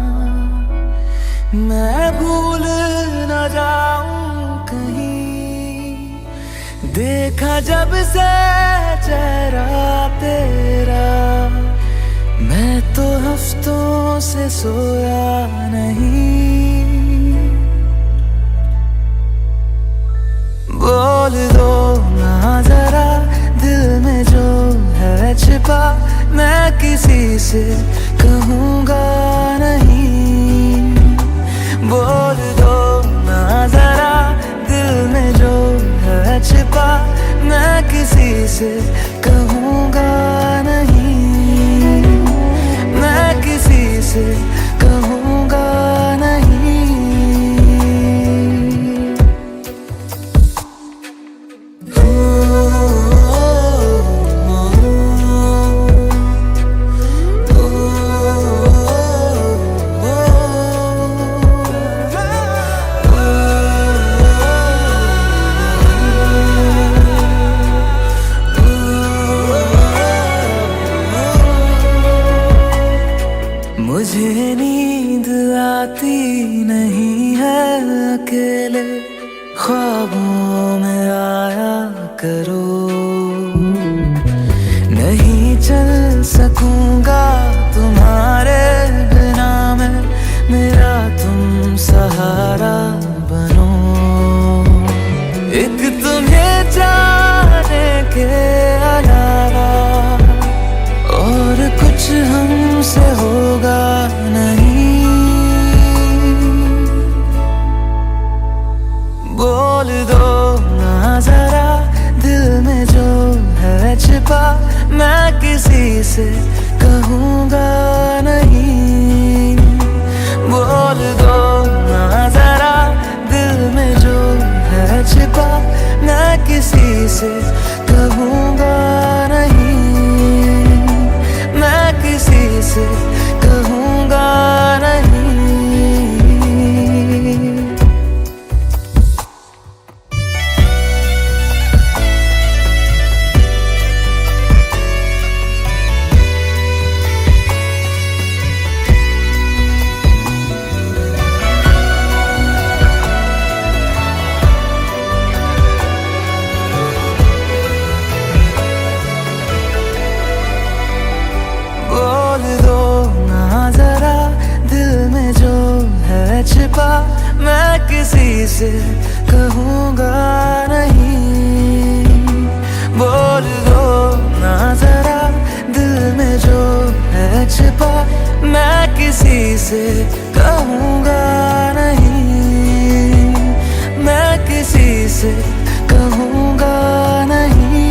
मैं भूल न जाऊं कहीं। देखा जब से चेहरा तेरा, मैं तो हफ्तों से सोया नहीं। बोल दो ना जरा दिल में जो है छिपा, मैं किसी से कहूँगा नहीं। बोल दो ना जरा दिल में जो है छिपा, मैं किसी से कहूँगा नहीं। मैं किसी से कहूँगा नहीं। मुझे नींद आती नहीं है अकेले ख्वाबों में आया करो। नहीं चल सकूंगा तुम्हारे बिना मैं, मेरा तुम सहारा बनो। एक तुम्हें जाने के अलावा और कुछ हमसे होगा नहीं। बोल दो ना जरा दिल में जो है छिपा, मैं किसी से कहूँगा नहीं। बोल दो ना जरा दिल में जो है छिपा, मैं किसी से कहूँगा नहीं। मैं किसी से कहूँगा नहीं। बोल दो ना जरा दिल में जो है छिपा, मैं किसी से कहूँगा नहीं। बोल दो ना जरा दिल में जो है छिपा, मैं किसी से कहूँगा नहीं। मैं किसी से कहूँगा नहीं।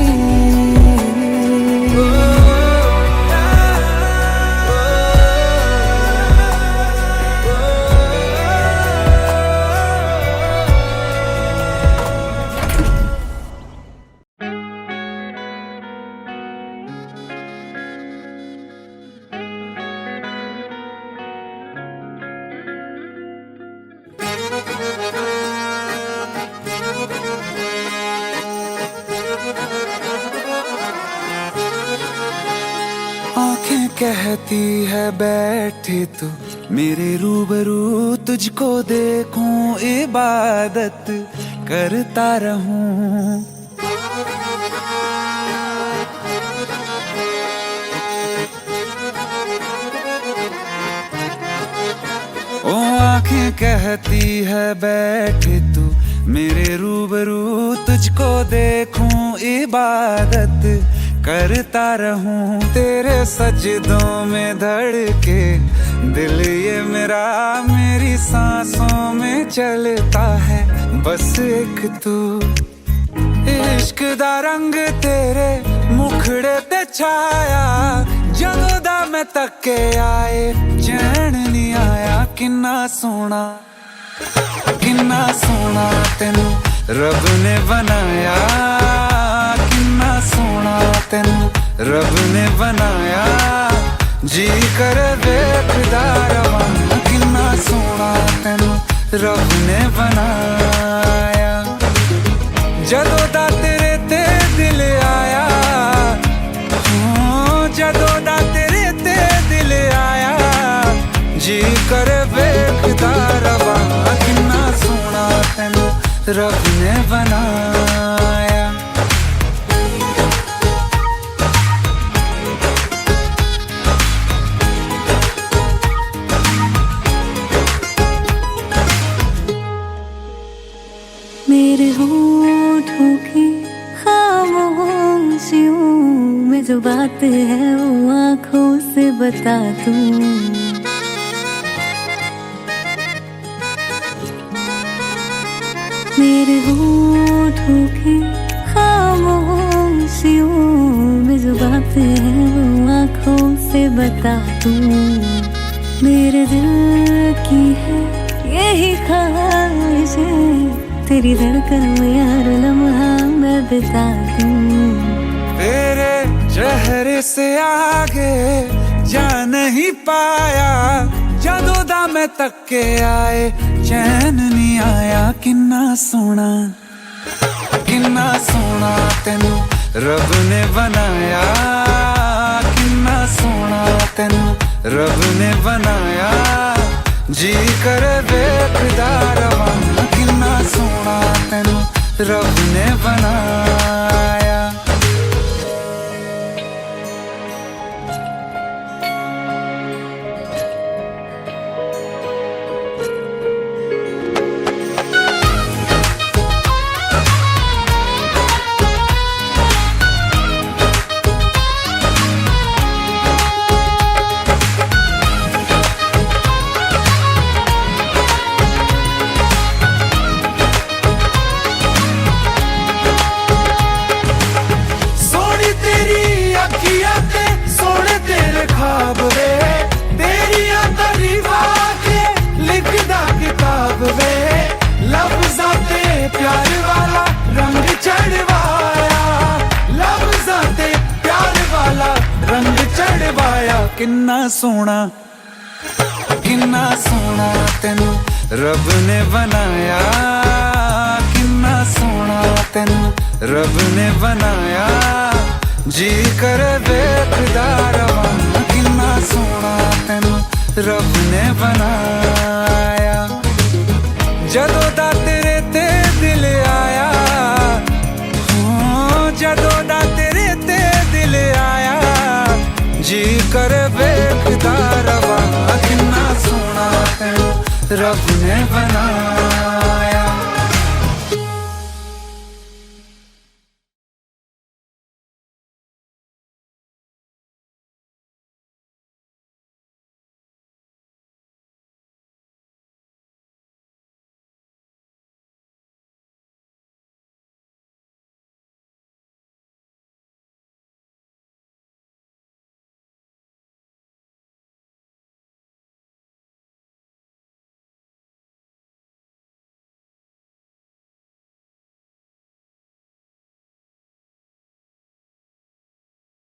आंखें कहती है बैठे तू मेरे रूबरू, तुझको देखूं इबादत करता रहूं। ओ आंखें कहती है बैठे तू मेरे रूबरू, तुझको देखूं इबादत करता रहूं। तेरे सजदों में धड़के दिल ये मेरा, मेरी सांसों में चलता है बस एक तू। इश्क दा रंग तेरे मुखड़े ते छाया, जदों दा मैं तके आए चैन नहीं आया। किन्ना सोना तेनू रब ने बनाया, किन्ना सोना तेनू रब ने बनाया। जी कर वेखदा रवां, किन्ना सोना तेनू रब ने बनाया। जदों दा तेरे ते दिल आया, जदों दा तेरे ते दिल आया। जी कर वेखदा रवां, किन्ना सोना तेनू रब ने बनाया। मेरे होठों की खामोशियों में जो बात है वो आँखों से बता दूं। मेरे होठों की खामोशियों में जो बात है वो आँखों से बता दूं। मेरे दिल की है यही ख्वाहिश है, तेरी धड़कन में यार लम्हा मैं बिता दूं। तेरे चेहरे से आगे जा नहीं पाया, जदों दा मैं तके आए चैन नहीं आया। किन्ना सोना तेनू रब ने बनाया, किन्ना सोना तेनू रब ने बनाया। जी कर वेखदा रवां, सोना तेनू रब ने बनाया। सोने तेरे ख्वाब वे तेरिया तारीफा के लिखदा किताब वे लफ्ज़ां ते प्यार वाला रंग चढ़वाया, लफ्ज़ां ते प्यार वाला रंग चढ़वाया। किन्ना सोना तेनू रब ने बनाया, किन्ना सोना तेनू रब ने बनाया। जी कर वेखदा रवां किन्ना सोना तेनू रब ने बनाया। जदों दा तेरे ते दिल आया, जदों दा तेरे ते दिल आया। जी कर वेखदा रवां किन्ना सोना तेनू रब ने बनाया।